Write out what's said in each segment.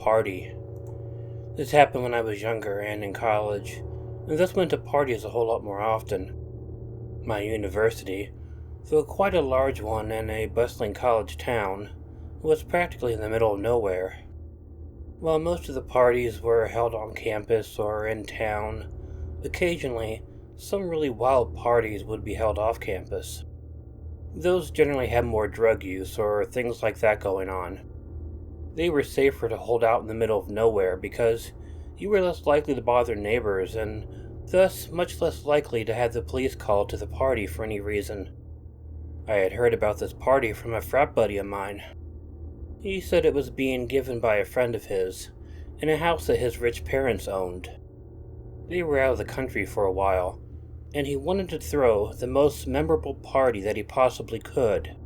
party. This happened when I was younger and in college, and thus went to parties a whole lot more often. My university, though quite a large one and a bustling college town, was practically in the middle of nowhere. While most of the parties were held on campus or in town, occasionally some really wild parties would be held off campus. Those generally had more drug use or things like that going on. They were safer to hold out in the middle of nowhere because you were less likely to bother neighbors and thus much less likely to have the police called to the party for any reason. I had heard about this party from a frat buddy of mine. He said it was being given by a friend of his in a house that his rich parents owned. They were out of the country for a while, and he wanted to throw the most memorable party that he possibly could.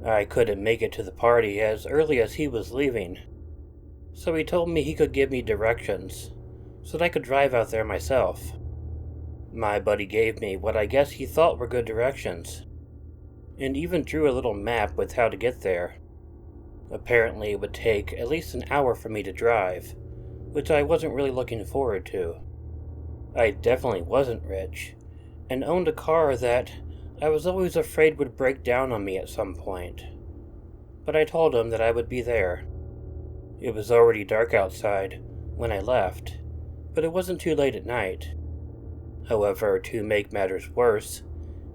I couldn't make it to the party as early as he was leaving, so he told me he could give me directions so that I could drive out there myself. My buddy gave me what I guess he thought were good directions, and even drew a little map with how to get there. Apparently it would take at least an hour for me to drive, which I wasn't really looking forward to. I definitely wasn't rich, and owned a car that I was always afraid would break down on me at some point. But I told him that I would be there. It was already dark outside when I left, but it wasn't too late at night. However, to make matters worse,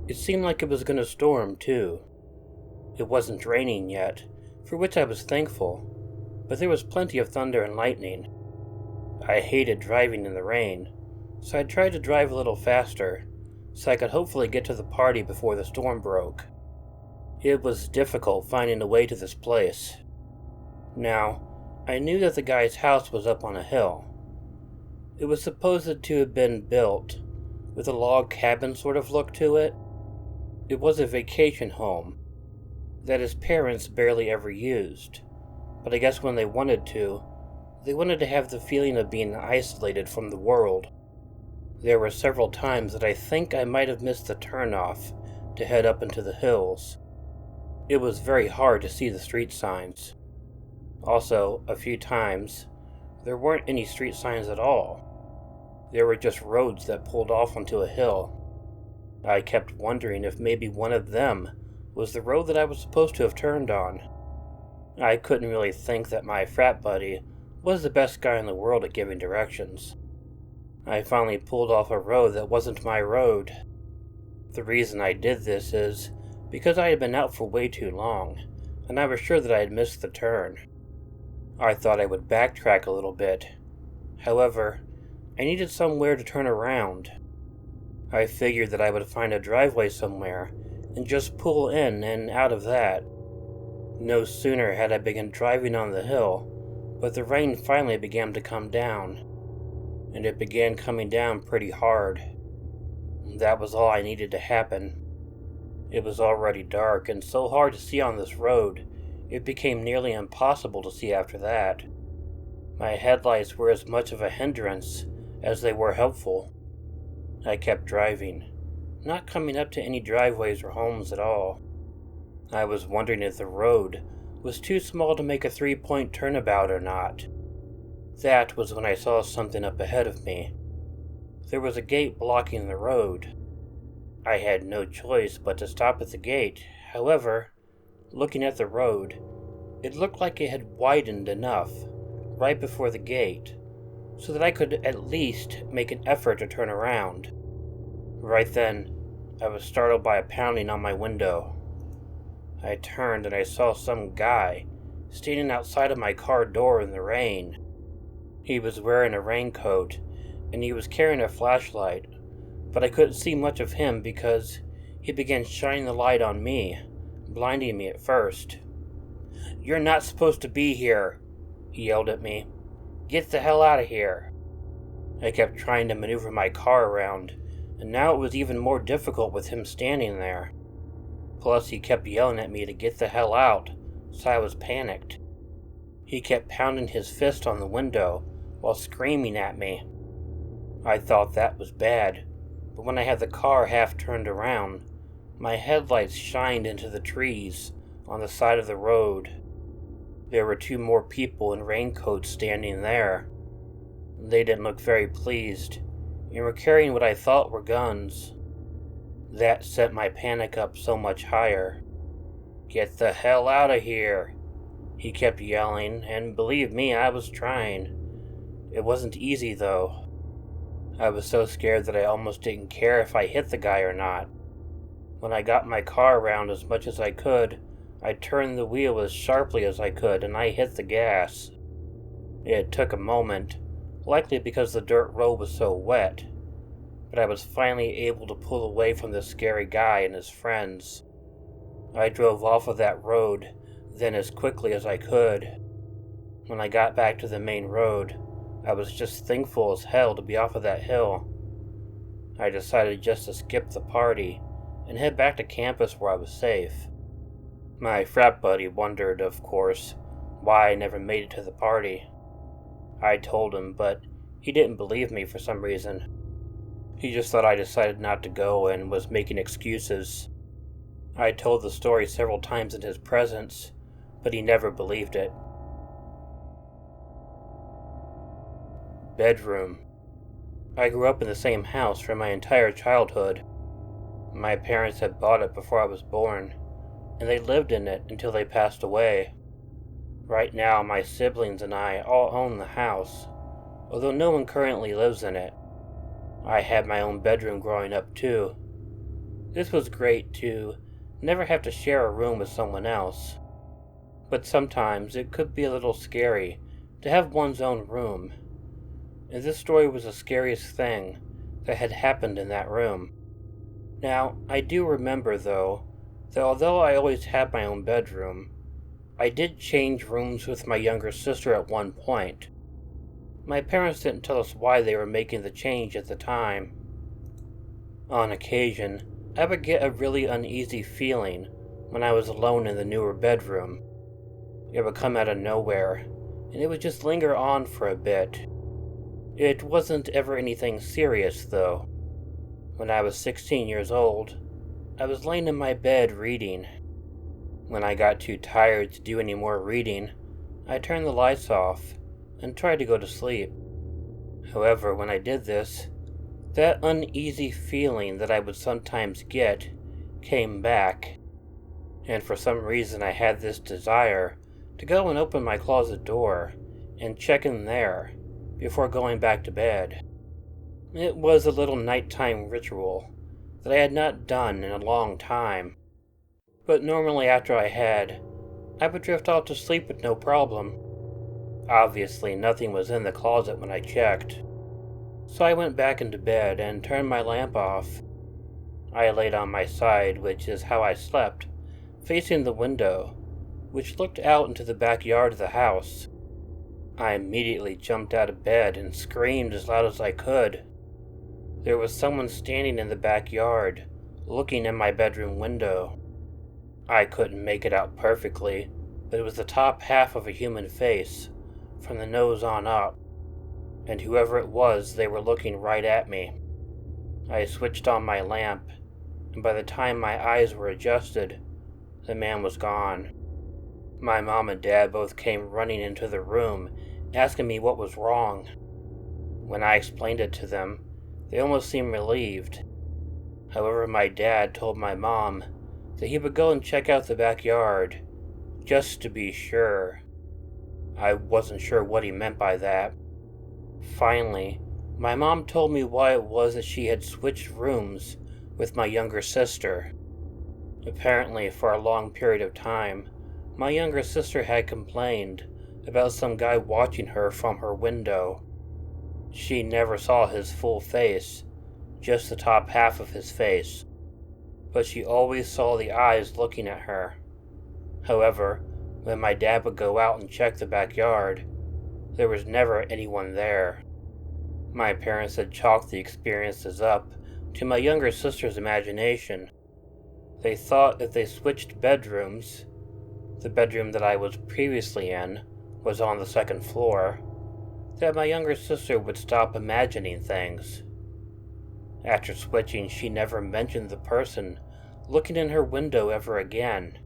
it seemed like it was going to storm too. It wasn't raining yet, for which I was thankful, but there was plenty of thunder and lightning. I hated driving in the rain, so I tried to drive a little faster, so I could hopefully get to the party before the storm broke. It was difficult finding a way to this place. Now, I knew that the guy's house was up on a hill. It was supposed to have been built with a log cabin sort of look to it. It was a vacation home that his parents barely ever used, but I guess when they wanted to have the feeling of being isolated from the world. There were several times that I think I might have missed the turnoff to head up into the hills. It was very hard to see the street signs. Also, a few times, there weren't any street signs at all. There were just roads that pulled off onto a hill. I kept wondering if maybe one of them was the road that I was supposed to have turned on. I couldn't really think that my frat buddy was the best guy in the world at giving directions. I finally pulled off a road that wasn't my road. The reason I did this is because I had been out for way too long, and I was sure that I had missed the turn. I thought I would backtrack a little bit. However, I needed somewhere to turn around. I figured that I would find a driveway somewhere and just pull in and out of that. No sooner had I begun driving on the hill, but the rain finally began to come down. And it began coming down pretty hard. That was all I needed to happen. It was already dark and so hard to see on this road, it became nearly impossible to see after that. My headlights were as much of a hindrance as they were helpful. I kept driving, not coming up to any driveways or homes at all. I was wondering if the road was too small to make a 3-point turnabout or not. That was when I saw something up ahead of me. There was a gate blocking the road. I had no choice but to stop at the gate. However, looking at the road, it looked like it had widened enough right before the gate so that I could at least make an effort to turn around. Right then, I was startled by a pounding on my window. I turned and I saw some guy standing outside of my car door in the rain. He was wearing a raincoat, and he was carrying a flashlight, but I couldn't see much of him because he began shining the light on me, blinding me at first. "You're not supposed to be here," he yelled at me. "Get the hell out of here." I kept trying to maneuver my car around, and now it was even more difficult with him standing there. Plus, he kept yelling at me to get the hell out, so I was panicked. He kept pounding his fist on the window while screaming at me. I thought that was bad, but when I had the car half turned around, my headlights shined into the trees on the side of the road. There were two more people in raincoats standing there. They didn't look very pleased, and were carrying what I thought were guns. That sent my panic up so much higher. "Get the hell out of here!" he kept yelling, and believe me, I was trying. It wasn't easy though. I was so scared that I almost didn't care if I hit the guy or not. When I got my car around as much as I could, I turned the wheel as sharply as I could and I hit the gas. It took a moment, likely because the dirt road was so wet, but I was finally able to pull away from the scary guy and his friends. I drove off of that road then as quickly as I could. When I got back to the main road, I was just thankful as hell to be off of that hill. I decided just to skip the party and head back to campus where I was safe. My frat buddy wondered, of course, why I never made it to the party. I told him, but he didn't believe me for some reason. He just thought I decided not to go and was making excuses. I told the story several times in his presence, but he never believed it. Bedroom. I grew up in the same house for my entire childhood. My parents had bought it before I was born, and they lived in it until they passed away. Right now, my siblings and I all own the house, although no one currently lives in it. I had my own bedroom growing up too. This was great to never have to share a room with someone else. But sometimes it could be a little scary to have one's own room. And this story was the scariest thing that had happened in that room. Now, I do remember though, that although I always had my own bedroom, I did change rooms with my younger sister at one point. My parents didn't tell us why they were making the change at the time. On occasion, I would get a really uneasy feeling when I was alone in the newer bedroom. It would come out of nowhere, and it would just linger on for a bit. It wasn't ever anything serious, though. When I was 16 years old, I was laying in my bed reading. When I got too tired to do any more reading, I turned the lights off and tried to go to sleep. However, when I did this, that uneasy feeling that I would sometimes get came back, and for some reason I had this desire to go and open my closet door and check in there before going back to bed. It was a little nighttime ritual that I had not done in a long time, but normally after I would drift off to sleep with no problem. Obviously, nothing was in the closet when I checked, so I went back into bed and turned my lamp off. I laid on my side, which is how I slept, facing the window, which looked out into the backyard of the house. I immediately jumped out of bed and screamed as loud as I could. There was someone standing in the backyard, looking in my bedroom window. I couldn't make it out perfectly, but it was the top half of a human face, from the nose on up, and whoever it was, they were looking right at me. I switched on my lamp, and by the time my eyes were adjusted, the man was gone. My mom and dad both came running into the room, asking me what was wrong. When I explained it to them, they almost seemed relieved. However, my dad told my mom that he would go and check out the backyard, just to be sure. I wasn't sure what he meant by that. Finally, my mom told me why it was that she had switched rooms with my younger sister. Apparently, for a long period of time, my younger sister had complained about some guy watching her from her window. She never saw his full face, just the top half of his face, but she always saw the eyes looking at her. However, when my dad would go out and check the backyard, there was never anyone there. My parents had chalked the experiences up to my younger sister's imagination. They thought if they switched bedrooms, the bedroom that I was previously in was on the second floor, that my younger sister would stop imagining things. After switching, she never mentioned the person looking in her window ever again.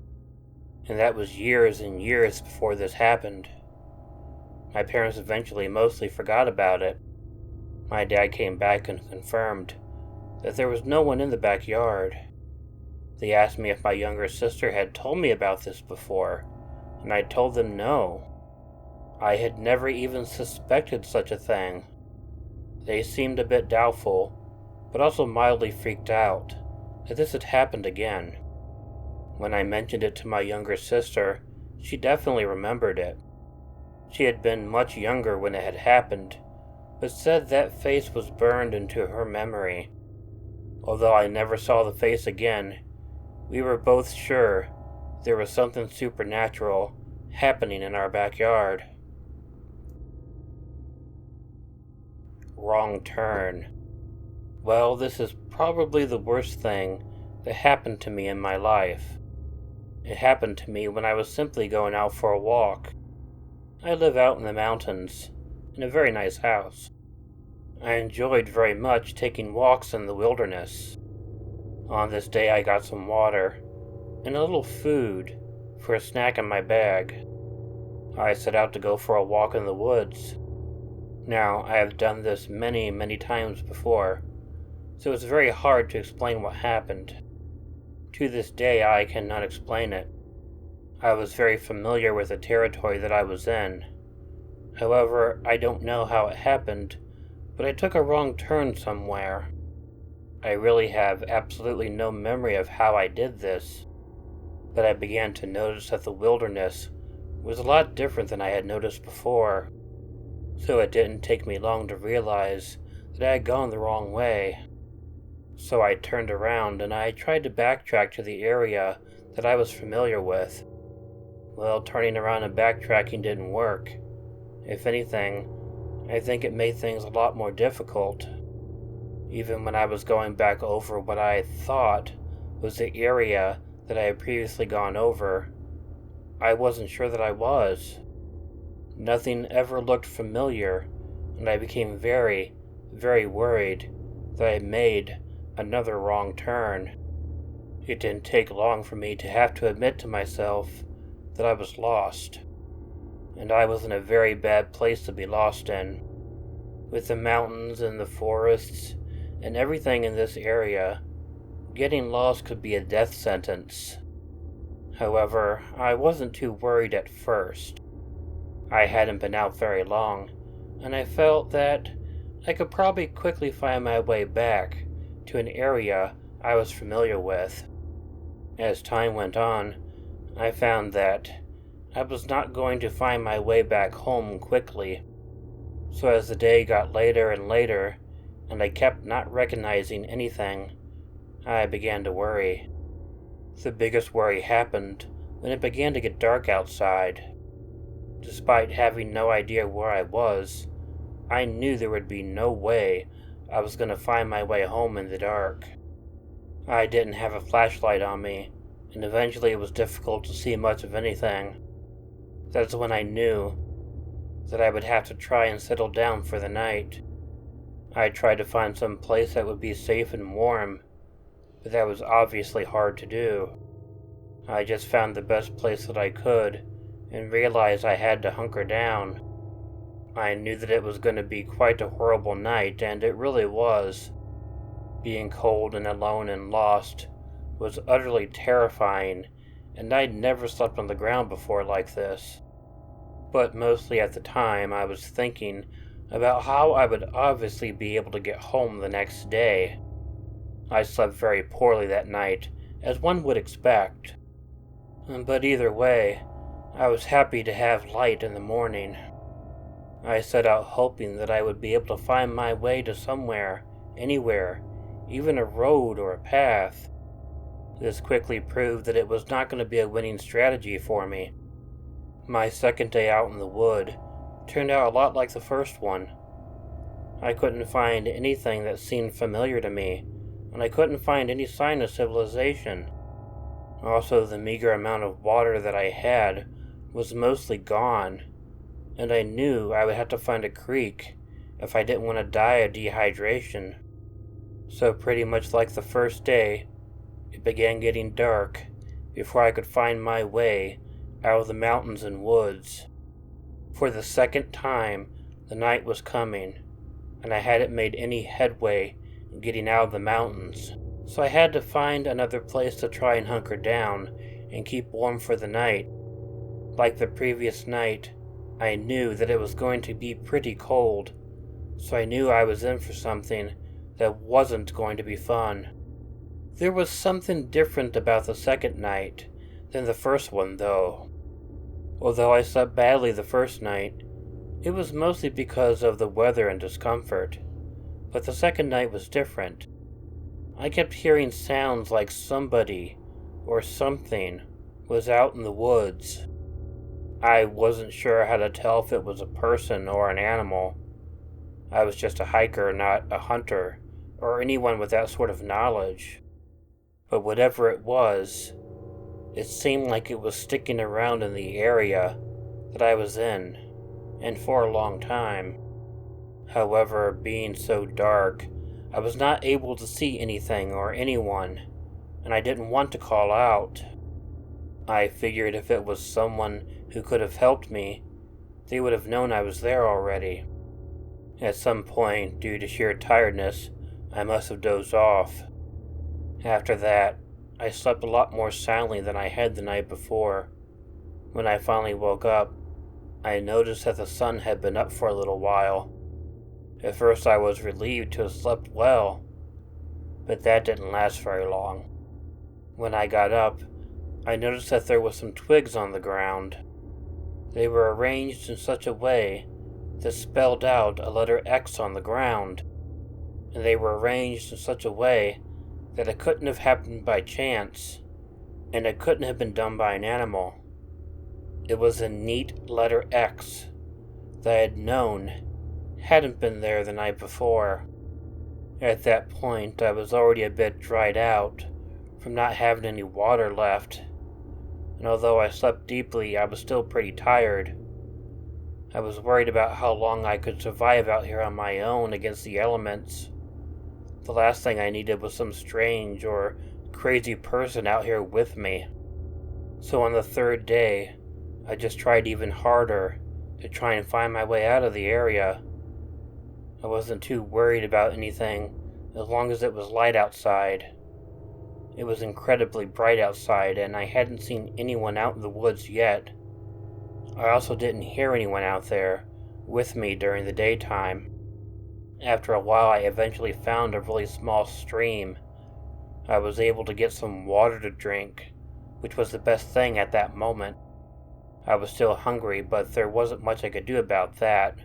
and that was years and years before this happened. My parents eventually mostly forgot about it. My dad came back and confirmed that there was no one in the backyard. They asked me if my younger sister had told me about this before, and I told them no. I had never even suspected such a thing. They seemed a bit doubtful, but also mildly freaked out that this had happened again. When I mentioned it to my younger sister, she definitely remembered it. She had been much younger when it had happened, but said that face was burned into her memory. Although I never saw the face again, we were both sure there was something supernatural happening in our backyard. Wrong turn. Well, this is probably the worst thing that happened to me in my life. It happened to me when I was simply going out for a walk. I live out in the mountains, in a very nice house. I enjoyed very much taking walks in the wilderness. On this day I got some water and a little food for a snack in my bag. I set out to go for a walk in the woods. Now, I have done this many, many times before, so it's very hard to explain what happened. To this day, I cannot explain it. I was very familiar with the territory that I was in. However, I don't know how it happened, but I took a wrong turn somewhere. I really have absolutely no memory of how I did this, but I began to notice that the wilderness was a lot different than I had noticed before, so it didn't take me long to realize that I had gone the wrong way. So I turned around and I tried to backtrack to the area that I was familiar with. Well, turning around and backtracking didn't work. If anything, I think it made things a lot more difficult. Even when I was going back over what I thought was the area that I had previously gone over, I wasn't sure that I was. Nothing ever looked familiar, and I became very, very worried that I had made another wrong turn. It didn't take long for me to have to admit to myself that I was lost, and I was in a very bad place to be lost in. With the mountains and the forests and everything in this area, getting lost could be a death sentence. However, I wasn't too worried at first. I hadn't been out very long, and I felt that I could probably quickly find my way back to an area I was familiar with. As time went on, I found that I was not going to find my way back home quickly. So as the day got later and later, and I kept not recognizing anything, I began to worry. The biggest worry happened when it began to get dark outside. Despite having no idea where I was, I knew there would be no way I was going to find my way home in the dark. I didn't have a flashlight on me, and eventually it was difficult to see much of anything. That's when I knew that I would have to try and settle down for the night. I tried to find some place that would be safe and warm, but that was obviously hard to do. I just found the best place that I could and realized I had to hunker down. I knew that it was going to be quite a horrible night, and it really was. Being cold and alone and lost was utterly terrifying, and I'd never slept on the ground before like this. But mostly at the time, I was thinking about how I would obviously be able to get home the next day. I slept very poorly that night, as one would expect. But either way, I was happy to have light in the morning. I set out hoping that I would be able to find my way to somewhere, anywhere, even a road or a path. This quickly proved that it was not going to be a winning strategy for me. My second day out in the wood turned out a lot like the first one. I couldn't find anything that seemed familiar to me, and I couldn't find any sign of civilization. Also, the meager amount of water that I had was mostly gone, and I knew I would have to find a creek if I didn't want to die of dehydration. So pretty much like the first day, it began getting dark, before I could find my way out of the mountains and woods. For the second time, the night was coming, and I hadn't made any headway in getting out of the mountains. So I had to find another place to try and hunker down and keep warm for the night. Like the previous night, I knew that it was going to be pretty cold, so I knew I was in for something that wasn't going to be fun. There was something different about the second night than the first one, though. Although I slept badly the first night, it was mostly because of the weather and discomfort. But the second night was different. I kept hearing sounds like somebody or something was out in the woods. I wasn't sure how to tell if it was a person or an animal. I was just a hiker, not a hunter, or anyone with that sort of knowledge. But whatever it was, it seemed like it was sticking around in the area that I was in, and for a long time. However, being so dark, I was not able to see anything or anyone, and I didn't want to call out. I figured if it was someone who could have helped me, they would have known I was there already. At some point, due to sheer tiredness, I must have dozed off. After that, I slept a lot more soundly than I had the night before. When I finally woke up, I noticed that the sun had been up for a little while. At first I was relieved to have slept well, but that didn't last very long. When I got up, I noticed that there were some twigs on the ground. They were arranged in such a way that spelled out a letter X on the ground, and they were arranged in such a way that it couldn't have happened by chance, and it couldn't have been done by an animal. It was a neat letter X that I had known hadn't been there the night before. At that point, I was already a bit dried out from not having any water left, and although I slept deeply, I was still pretty tired. I was worried about how long I could survive out here on my own against the elements. The last thing I needed was some strange or crazy person out here with me. So on the third day, I just tried even harder to try and find my way out of the area. I wasn't too worried about anything as long as it was light outside. It was incredibly bright outside, and I hadn't seen anyone out in the woods yet. I also didn't hear anyone out there with me during the daytime. After a while, I eventually found a really small stream. I was able to get some water to drink, which was the best thing at that moment. I was still hungry, but there wasn't much I could do about that.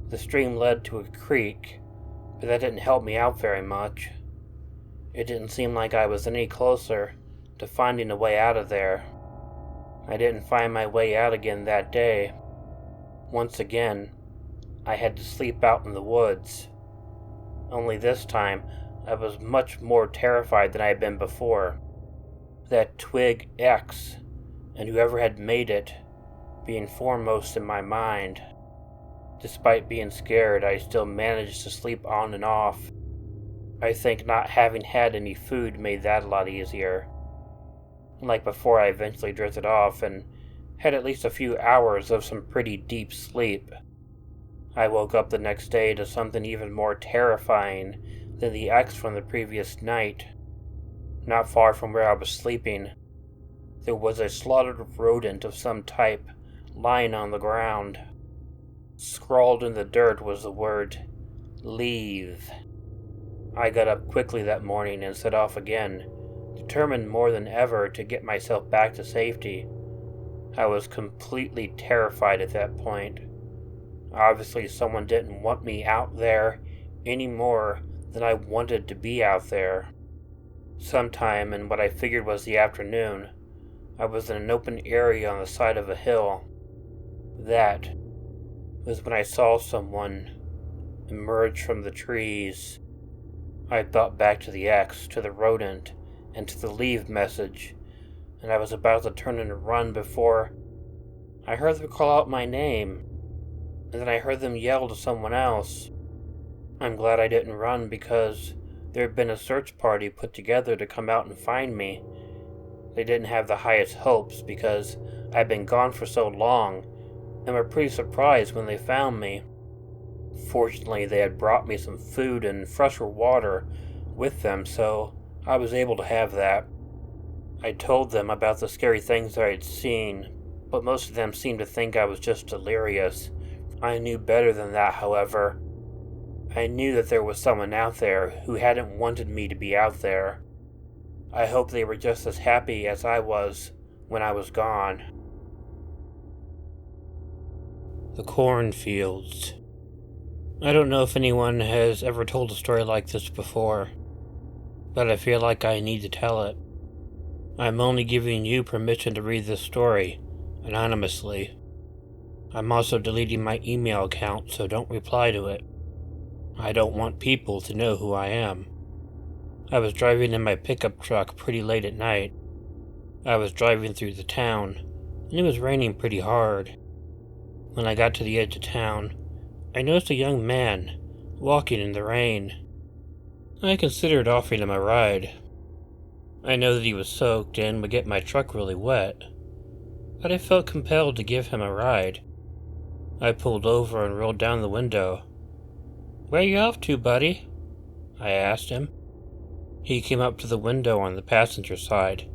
The stream led to a creek, but that didn't help me out very much. It didn't seem like I was any closer to finding a way out of there. I didn't find my way out again that day. Once again, I had to sleep out in the woods. Only this time, I was much more terrified than I had been before. That twig X, and whoever had made it, being foremost in my mind. Despite being scared, I still managed to sleep on and off. I think not having had any food made that a lot easier. Like before, I eventually drifted off and had at least a few hours of some pretty deep sleep. I woke up the next day to something even more terrifying than the X from the previous night. Not far from where I was sleeping, there was a slaughtered rodent of some type lying on the ground. Scrawled in the dirt was the word, "Leave." I got up quickly that morning and set off again, determined more than ever to get myself back to safety. I was completely terrified at that point. Obviously, someone didn't want me out there any more than I wanted to be out there. Sometime in what I figured was the afternoon, I was in an open area on the side of a hill. That was when I saw someone emerge from the trees. I thought back to the X, to the rodent, and to the leave message, and I was about to turn and run before I heard them call out my name, and then I heard them yell to someone else. I'm glad I didn't run because there had been a search party put together to come out and find me. They didn't have the highest hopes because I'd been gone for so long and were pretty surprised when they found me. Fortunately, they had brought me some food and fresher water with them, so I was able to have that. I told them about the scary things I had seen, but most of them seemed to think I was just delirious. I knew better than that, however. I knew that there was someone out there who hadn't wanted me to be out there. I hope they were just as happy as I was when I was gone. The cornfields. I don't know if anyone has ever told a story like this before, but I feel like I need to tell it. I'm only giving you permission to read this story, anonymously. I'm also deleting my email account, so don't reply to it. I don't want people to know who I am. I was driving in my pickup truck pretty late at night. I was driving through the town, and it was raining pretty hard. When I got to the edge of town, I noticed a young man walking in the rain. I considered offering him a ride. I know that he was soaked and would get my truck really wet, but I felt compelled to give him a ride. I pulled over and rolled down the window. "Where you off to, buddy?" I asked him. He came up to the window on the passenger side.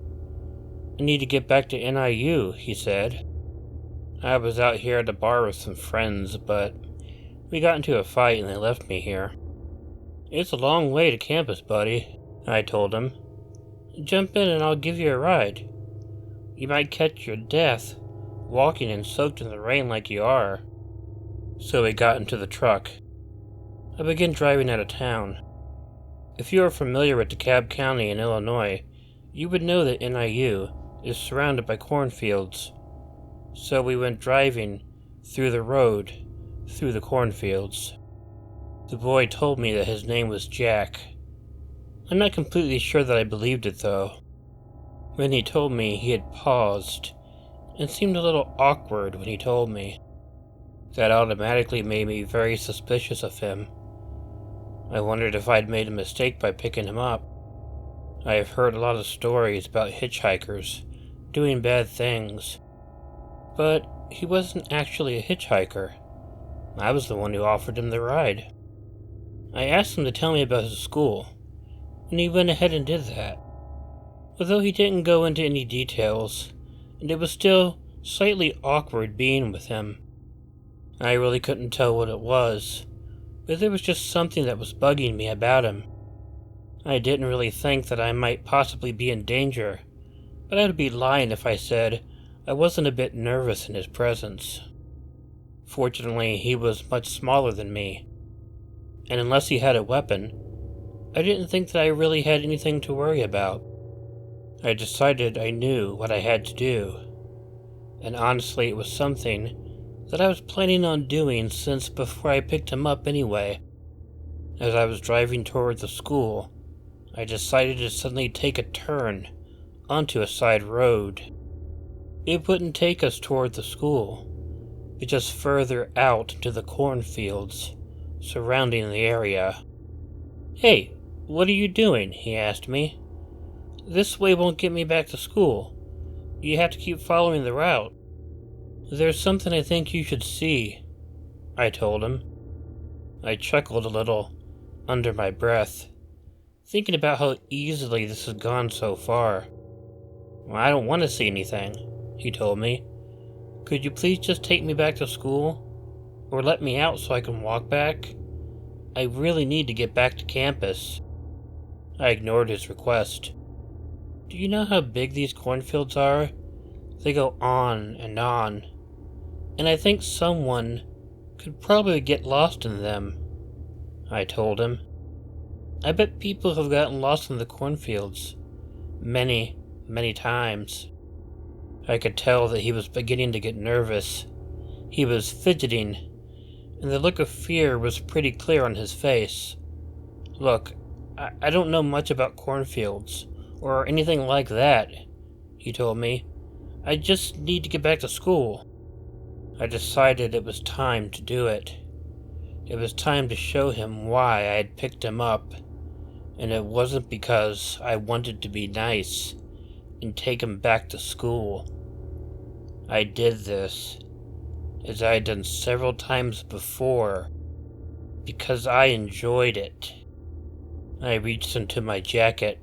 "I need to get back to NIU," he said. "I was out here at a bar with some friends, but we got into a fight and they left me here." "It's a long way to campus, buddy," I told him. "Jump in and I'll give you a ride. You might catch your death, walking and soaked in the rain like you are." So we got into the truck. I began driving out of town. If you are familiar with DeKalb County in Illinois, you would know that NIU is surrounded by cornfields. So we went driving through the road, through the cornfields. The boy told me that his name was Jack. I'm not completely sure that I believed it, though. When he told me, he had paused and seemed a little awkward when he told me. That automatically made me very suspicious of him. I wondered if I'd made a mistake by picking him up. I have heard a lot of stories about hitchhikers doing bad things, but he wasn't actually a hitchhiker. I was the one who offered him the ride. I asked him to tell me about his school, and he went ahead and did that. Although he didn't go into any details, and it was still slightly awkward being with him. I really couldn't tell what it was, but there was just something that was bugging me about him. I didn't really think that I might possibly be in danger, but I would be lying if I said I wasn't a bit nervous in his presence. Fortunately, he was much smaller than me, and unless he had a weapon, I didn't think that I really had anything to worry about. I decided I knew what I had to do, and honestly it was something that I was planning on doing since before I picked him up anyway. As I was driving toward the school, I decided to suddenly take a turn onto a side road. It wouldn't take us toward the school, but just further out into the cornfields surrounding the area. "Hey, what are you doing?" he asked me. "This way won't get me back to school. You have to keep following the route." "There's something I think you should see," I told him. I chuckled a little under my breath, thinking about how easily this has gone so far. "Well, I don't want to see anything," he told me. "Could you please just take me back to school? Or let me out so I can walk back? I really need to get back to campus." I ignored his request. "Do you know how big these cornfields are? They go on, and I think someone could probably get lost in them," I told him. "I bet people have gotten lost in the cornfields many, many times." I could tell that he was beginning to get nervous. He was fidgeting, and the look of fear was pretty clear on his face. "Look, I don't know much about cornfields, or anything like that," he told me. "I just need to get back to school." I decided it was time to do it. It was time to show him why I had picked him up, and it wasn't because I wanted to be nice. and take him back to school. I did this, as I had done several times before, because I enjoyed it. I reached into my jacket,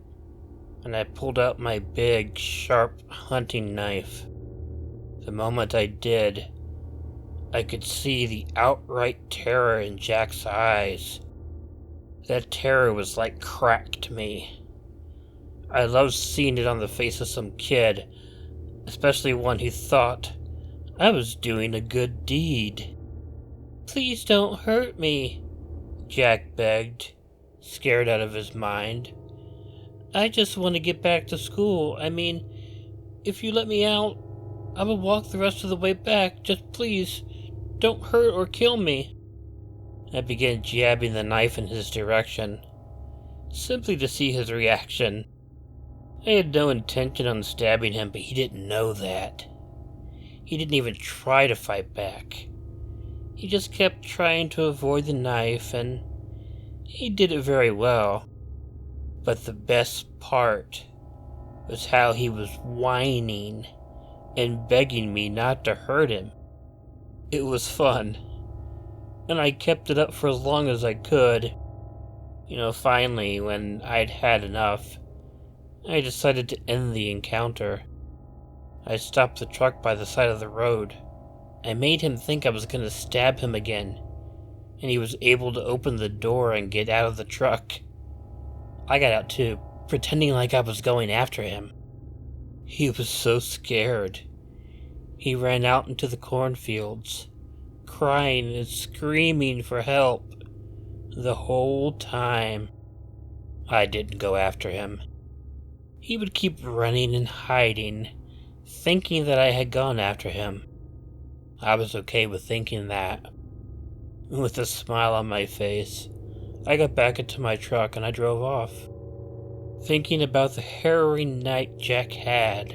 and I pulled out my big, sharp hunting knife. The moment I did, I could see the outright terror in Jack's eyes. That terror was like crack to me. I loved seeing it on the face of some kid, especially one who thought I was doing a good deed. "Please don't hurt me," Jack begged, scared out of his mind. "I just want to get back to school. I mean, if you let me out, I will walk the rest of the way back. Just please, don't hurt or kill me." I began jabbing the knife in his direction, simply to see his reaction. I had no intention on stabbing him, but he didn't know that. He didn't even try to fight back. He just kept trying to avoid the knife, and he did it very well. But the best part was how he was whining and begging me not to hurt him. It was fun, and I kept it up for as long as I could. Finally, when I'd had enough, I decided to end the encounter. I stopped the truck by the side of the road. I made him think I was going to stab him again, and he was able to open the door and get out of the truck. I got out too, pretending like I was going after him. He was so scared. He ran out into the cornfields, crying and screaming for help the whole time. I didn't go after him. He would keep running and hiding, thinking that I had gone after him. I was okay with thinking that. With a smile on my face, I got back into my truck and I drove off, thinking about the harrowing night Jack had,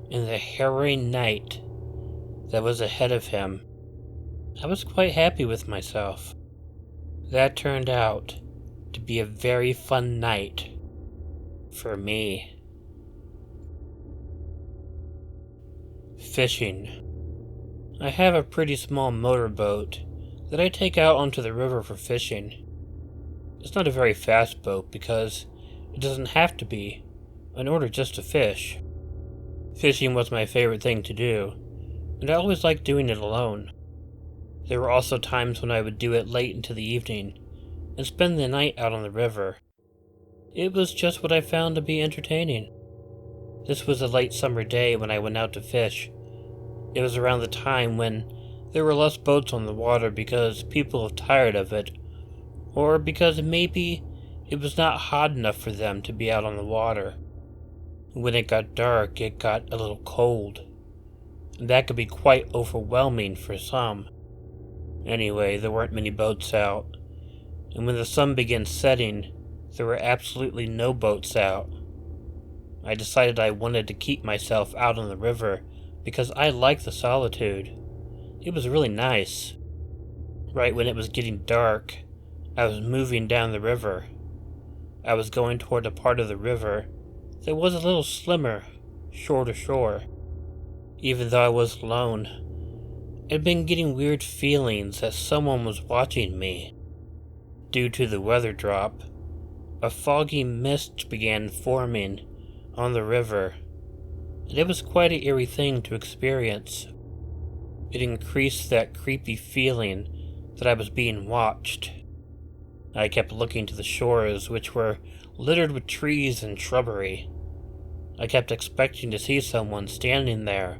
and the harrowing night that was ahead of him. I was quite happy with myself. That turned out to be a very fun night for me. Fishing. I have a pretty small motorboat that I take out onto the river for fishing. It's not a very fast boat because it doesn't have to be in order just to fish. Fishing was my favorite thing to do, and I always liked doing it alone. There were also times when I would do it late into the evening and spend the night out on the river. It was just what I found to be entertaining. This was a late summer day when I went out to fish. It was around the time when there were less boats on the water because people were tired of it, or because maybe it was not hot enough for them to be out on the water. When it got dark, it got a little cold, and that could be quite overwhelming for some. Anyway, there weren't many boats out, and when the sun began setting, there were absolutely no boats out. I decided I wanted to keep myself out on the river because I liked the solitude. It was really nice. Right when it was getting dark, I was moving down the river. I was going toward a part of the river that was a little slimmer, shore to shore. Even though I was alone, I'd been getting weird feelings that someone was watching me. Due to the weather drop, a foggy mist began forming on the river, and it was quite an eerie thing to experience. It increased that creepy feeling that I was being watched. I kept looking to the shores, which were littered with trees and shrubbery. I kept expecting to see someone standing there,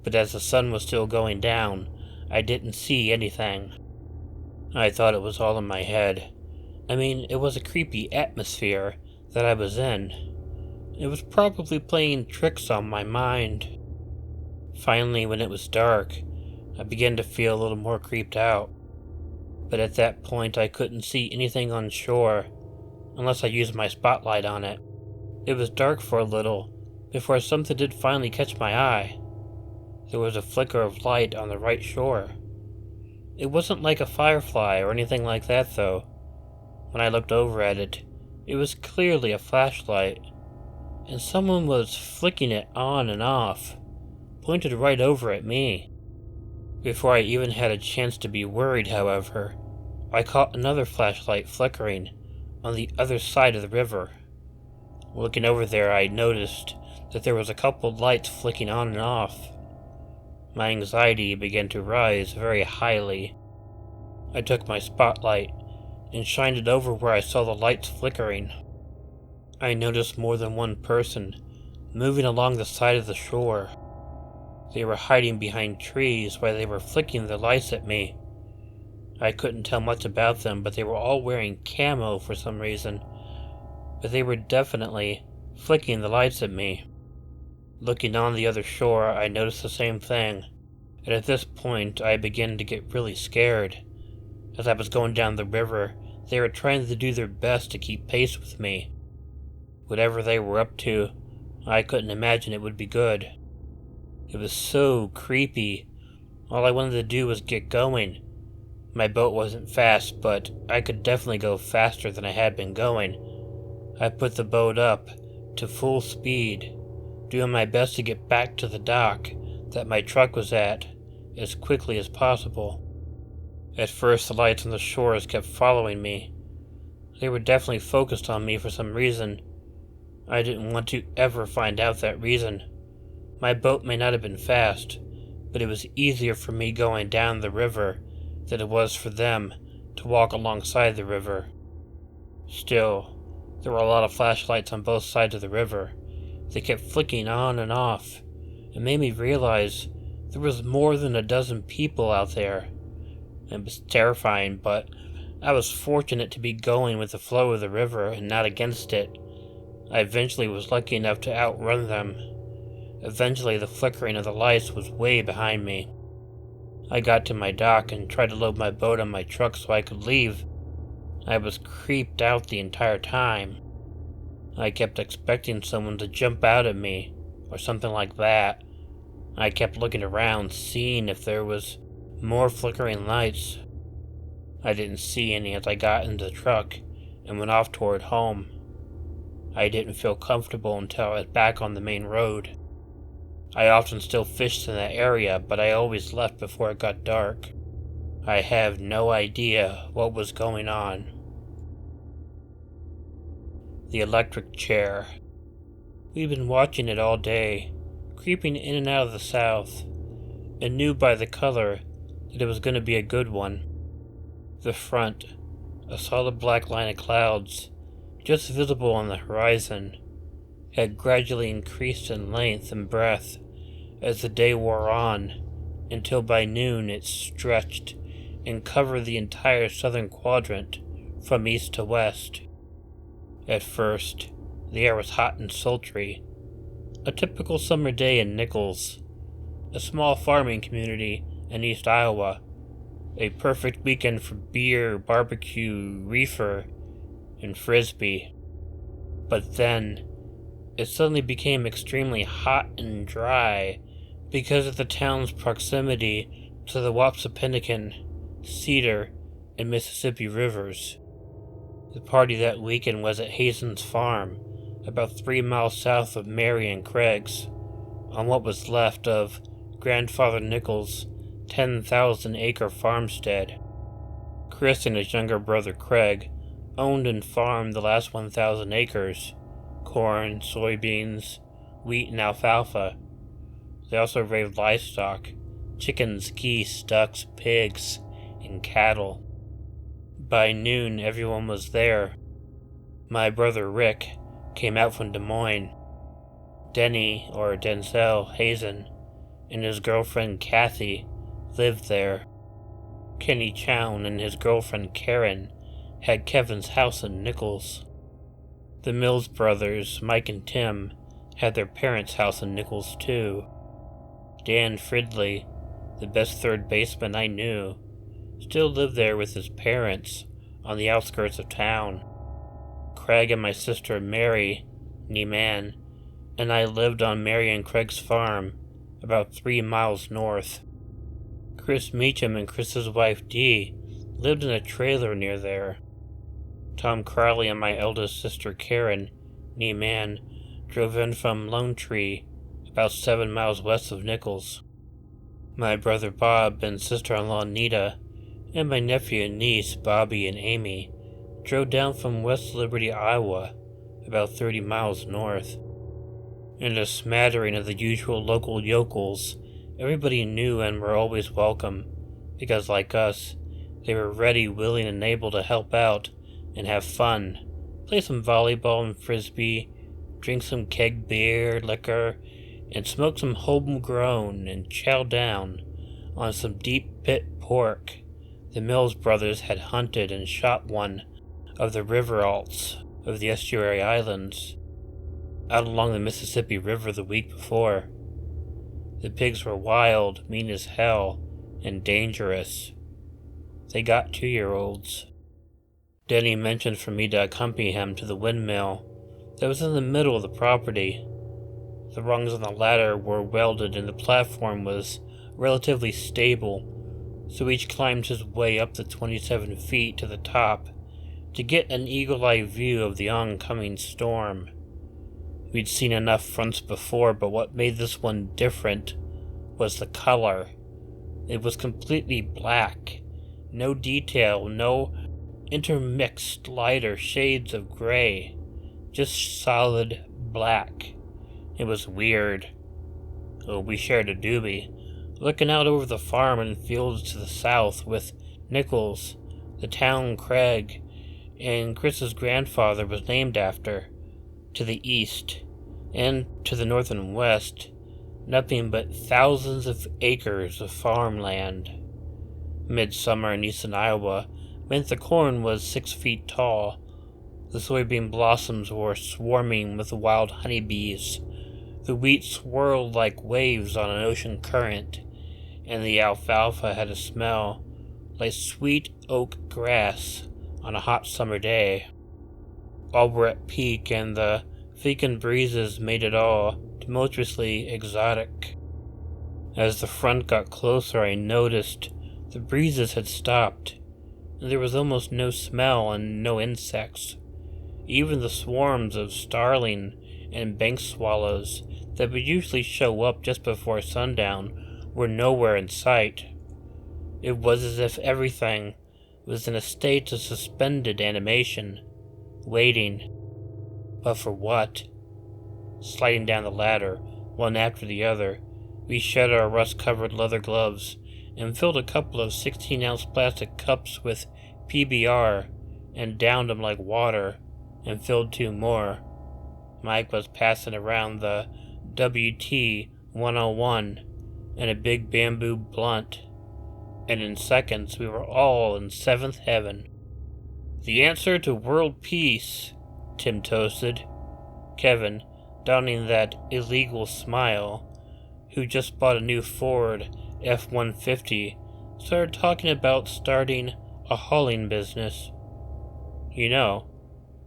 but as the sun was still going down, I didn't see anything. I thought it was all in my head. I mean, it was a creepy atmosphere that I was in. It was probably playing tricks on my mind. Finally, when it was dark, I began to feel a little more creeped out. But at that point, I couldn't see anything on shore unless I used my spotlight on it. It was dark for a little before something did finally catch my eye. There was a flicker of light on the right shore. It wasn't like a firefly or anything like that, though. When I looked over at it, it was clearly a flashlight. and someone was flicking it on and off, pointed right over at me. Before I even had a chance to be worried, however, I caught another flashlight flickering on the other side of the river. Looking over there, I noticed that there was a couple lights flicking on and off. My anxiety began to rise very highly. I took my spotlight and shined it over where I saw the lights flickering. I noticed more than one person moving along the side of the shore. They were hiding behind trees while they were flicking the lights at me. I couldn't tell much about them, but they were all wearing camo for some reason. But they were definitely flicking the lights at me. Looking on the other shore, I noticed the same thing, and at this point I began to get really scared. As I was going down the river, they were trying to do their best to keep pace with me. Whatever they were up to, I couldn't imagine it would be good. It was so creepy. All I wanted to do was get going. My boat wasn't fast, but I could definitely go faster than I had been going. I put the boat up to full speed, doing my best to get back to the dock that my truck was at as quickly as possible. At first, the lights on the shores kept following me. They were definitely focused on me for some reason. I didn't want to ever find out that reason. My boat may not have been fast, but it was easier for me going down the river than it was for them to walk alongside the river. Still, there were a lot of flashlights on both sides of the river. They kept flicking on and off. It made me realize there was more than a dozen people out there. It was terrifying, but I was fortunate to be going with the flow of the river and not against it. I eventually was lucky enough to outrun them. Eventually, the flickering of the lights was way behind me. I got to my dock and tried to load my boat on my truck so I could leave. I was creeped out the entire time. I kept expecting someone to jump out at me, or something like that. I kept looking around, seeing if there was more flickering lights. I didn't see any as I got into the truck and went off toward home. I didn't feel comfortable until I was back on the main road. I often still fished in that area, but I always left before it got dark. I have no idea what was going on. The electric chair. We'd been watching it all day, creeping in and out of the south, and knew by the color that it was going to be a good one. The front, a solid black line of clouds, just visible on the horizon, had gradually increased in length and breadth as the day wore on, until by noon it stretched and covered the entire southern quadrant from east to west. At first, the air was hot and sultry, a typical summer day in Nichols, a small farming community in East Iowa, a perfect weekend for beer, barbecue, reefer, and frisbee. But then, it suddenly became extremely hot and dry because of the town's proximity to the Wapsipinicon, Cedar, and Mississippi rivers. The party that weekend was at Hazen's farm, about 3 miles south of Mary and Craig's, on what was left of Grandfather Nichols' 10,000-acre farmstead. Chris and his younger brother Craig owned and farmed the last 1,000 acres, corn, soybeans, wheat, and alfalfa. They also raised livestock, chickens, geese, ducks, pigs, and cattle. By noon, everyone was there. My brother Rick came out from Des Moines. Denny, or Denzel, Hazen, and his girlfriend Kathy lived there. Kenny Chown and his girlfriend Karen had Kevin's house in Nichols. The Mills brothers, Mike and Tim, had their parents' house in Nichols too. Dan Fridley, the best third baseman I knew, still lived there with his parents on the outskirts of town. Craig and my sister Mary, Neeman, and I lived on Mary and Craig's farm, about 3 miles north. Chris Meacham and Chris's wife Dee lived in a trailer near there. Tom Crowley and my eldest sister Karen, Neeman, drove in from Lone Tree, about 7 miles west of Nichols. My brother Bob and sister-in-law Nita, and my nephew and niece Bobby and Amy, drove down from West Liberty, Iowa, about 30 miles north. And a smattering of the usual local yokels, everybody knew and were always welcome, because like us, they were ready, willing, and able to help out and have fun, play some volleyball and frisbee, drink some keg beer, liquor, and smoke some homegrown and chow down on some deep pit pork the Mills brothers had hunted and shot one of the river alts of the estuary islands out along the Mississippi River the week before. The pigs were wild, mean as hell, and dangerous. They got 2-year-olds. Denny mentioned for me to accompany him to the windmill that was in the middle of the property. The rungs on the ladder were welded and the platform was relatively stable, so each climbed his way up the 27 feet to the top to get an eagle-eye view of the oncoming storm. We'd seen enough fronts before, but what made this one different was the color. It was completely black. No detail, no intermixed lighter shades of gray. Just solid black. It was weird. Oh, we shared a doobie, looking out over the farm and fields to the south with Nichols, the town Craig, and Chris's grandfather was named after, to the east, and to the north and west, nothing but thousands of acres of farmland. Midsummer in eastern Iowa meant the corn was 6 feet tall, the soybean blossoms were swarming with wild honeybees, the wheat swirled like waves on an ocean current, and the alfalfa had a smell like sweet oak grass on a hot summer day. All were at peak, and the fecund breezes made it all tumultuously exotic. As the front got closer, I noticed the breezes had stopped, and there was almost no smell and no insects. Even the swarms of starling and bank swallows that would usually show up just before sundown were nowhere in sight. It was as if everything was in a state of suspended animation, waiting. But for what? Sliding down the ladder, one after the other, we shed our rust-covered leather gloves and filled a couple of 16-ounce plastic cups with PBR and downed them like water and filled 2 more. Mike was passing around the WT-101 and a big bamboo blunt, and in seconds we were all in 7th heaven. "The answer to world peace," Tim toasted. Kevin, donning that illegal smile, who just bought a new Ford F-150, started talking about starting a hauling business. You know,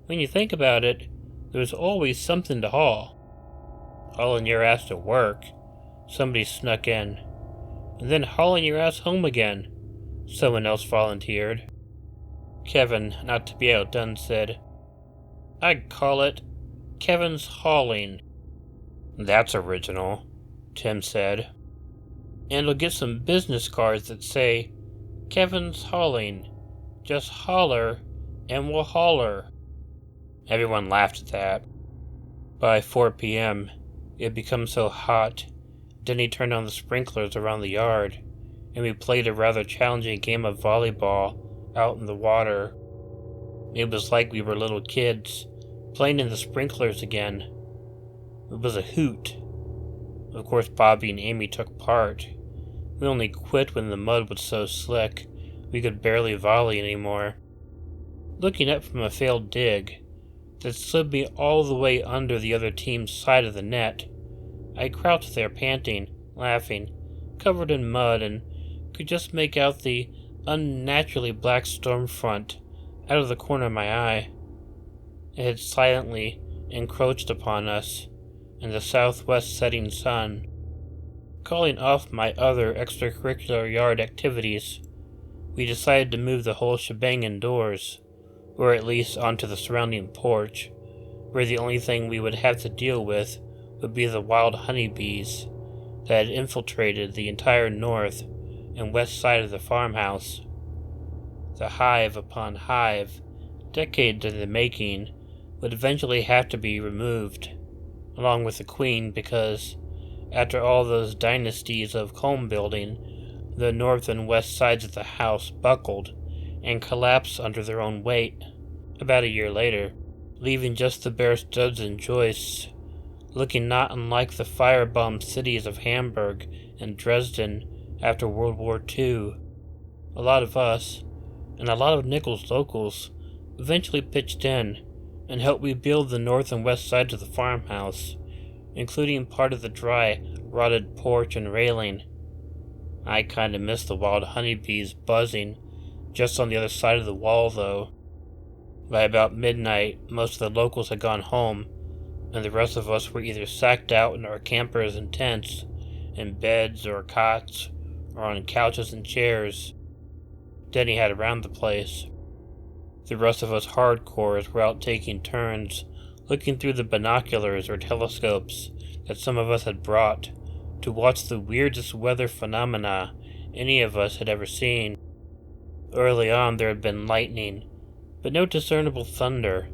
when you think about it, there's always something to haul. Hauling your ass to work, somebody snuck in, and then hauling your ass home again, someone else volunteered. Kevin, not to be outdone, said, "I'd call it Kevin's Hauling." "That's original," Tim said. "And we'll get some business cards that say, Kevin's Hauling. Just holler, and we'll holler." Everyone laughed at that. By 4 p.m., it had become so hot, Denny turned on the sprinklers around the yard, and we played a rather challenging game of volleyball out in the water. It was like we were little kids, playing in the sprinklers again. It was a hoot. Of course, Bobby and Amy took part. We only quit when the mud was so slick we could barely volley anymore. Looking up from a failed dig that slid me all the way under the other team's side of the net, I crouched there panting, laughing, covered in mud, and could just make out the unnaturally black storm front out of the corner of my eye. It had silently encroached upon us in the southwest setting sun. Calling off my other extracurricular yard activities, we decided to move the whole shebang indoors, or at least onto the surrounding porch, where the only thing we would have to deal with would be the wild honeybees that had infiltrated the entire north and west side of the farmhouse. The hive upon hive, decades in the making, would eventually have to be removed, along with the queen, because after all those dynasties of comb building, the north and west sides of the house buckled and collapsed under their own weight about a year later, leaving just the bare studs and joists, looking not unlike the firebombed cities of Hamburg and Dresden after World War II. A lot of us, and a lot of Nichols locals, eventually pitched in and helped rebuild the north and west sides of the farmhouse, including part of the dry, rotted porch and railing. I kinda miss the wild honeybees buzzing just on the other side of the wall, though. By about midnight, most of the locals had gone home, and the rest of us were either sacked out in our campers and tents, in beds or cots, or on couches and chairs Denny had around the place. The rest of us hardcores were out taking turns, looking through the binoculars or telescopes that some of us had brought to watch the weirdest weather phenomena any of us had ever seen. Early on there had been lightning, but no discernible thunder.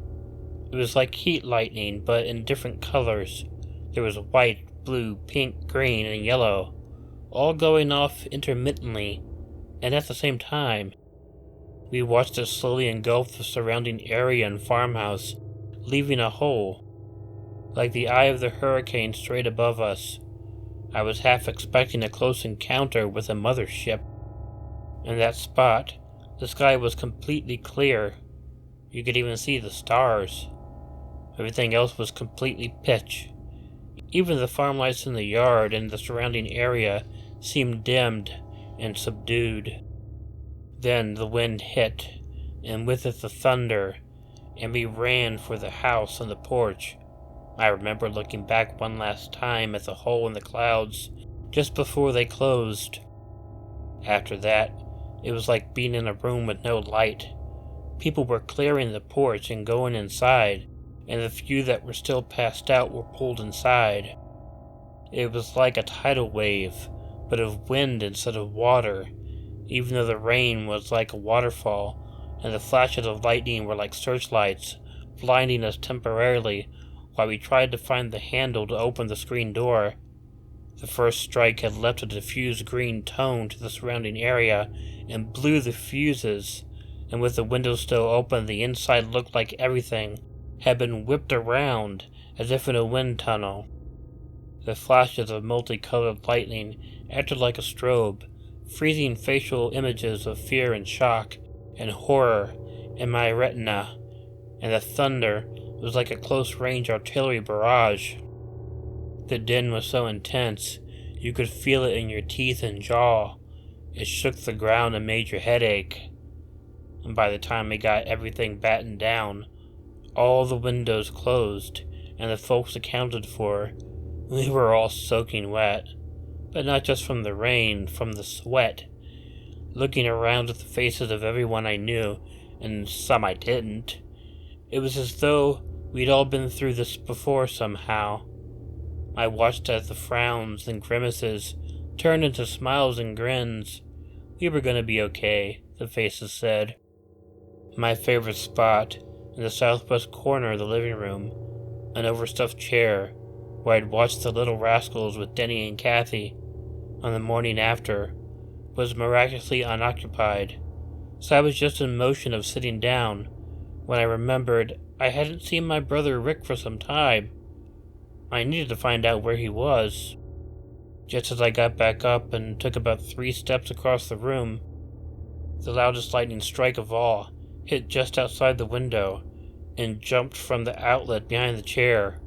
It was like heat lightning, but in different colors. There was white, blue, pink, green, and yellow, all going off intermittently and at the same time. We watched it slowly engulf the surrounding area and farmhouse, leaving a hole, like the eye of the hurricane straight above us. I was half expecting a close encounter with a mothership. In that spot, the sky was completely clear. You could even see the stars. Everything else was completely pitch. Even the farm lights in the yard and the surrounding area seemed dimmed and subdued. Then the wind hit, and with it the thunder, and we ran for the house and the porch. I remember looking back one last time at the hole in the clouds just before they closed. After that, it was like being in a room with no light. People were clearing the porch and going inside, and the few that were still passed out were pulled inside. It was like a tidal wave, but of wind instead of water, even though the rain was like a waterfall, and the flashes of lightning were like searchlights, blinding us temporarily while we tried to find the handle to open the screen door. The first strike had left a diffused green tone to the surrounding area and blew the fuses, and with the windows still open, the inside looked like everything had been whipped around as if in a wind tunnel. The flashes of multicolored lightning acted like a strobe, freezing facial images of fear and shock and horror in my retina, and the thunder was like a close-range artillery barrage. The din was so intense, you could feel it in your teeth and jaw. It shook the ground and made your head ache. And by the time we got everything battened down, all the windows closed, and the folks accounted for, we were all soaking wet. But not just from the rain, from the sweat. Looking around at the faces of everyone I knew, and some I didn't, it was as though we'd all been through this before somehow. I watched as the frowns and grimaces turned into smiles and grins. We were gonna be okay, the faces said. My favorite spot, in the southwest corner of the living room, an overstuffed chair, where I'd watched the little rascals with Denny and Kathy on the morning after, was miraculously unoccupied, so I was just in motion of sitting down when I remembered I hadn't seen my brother Rick for some time. I needed to find out where he was. Just as I got back up and took about 3 steps across the room, the loudest lightning strike of all hit just outside the window and jumped from the outlet behind the chair,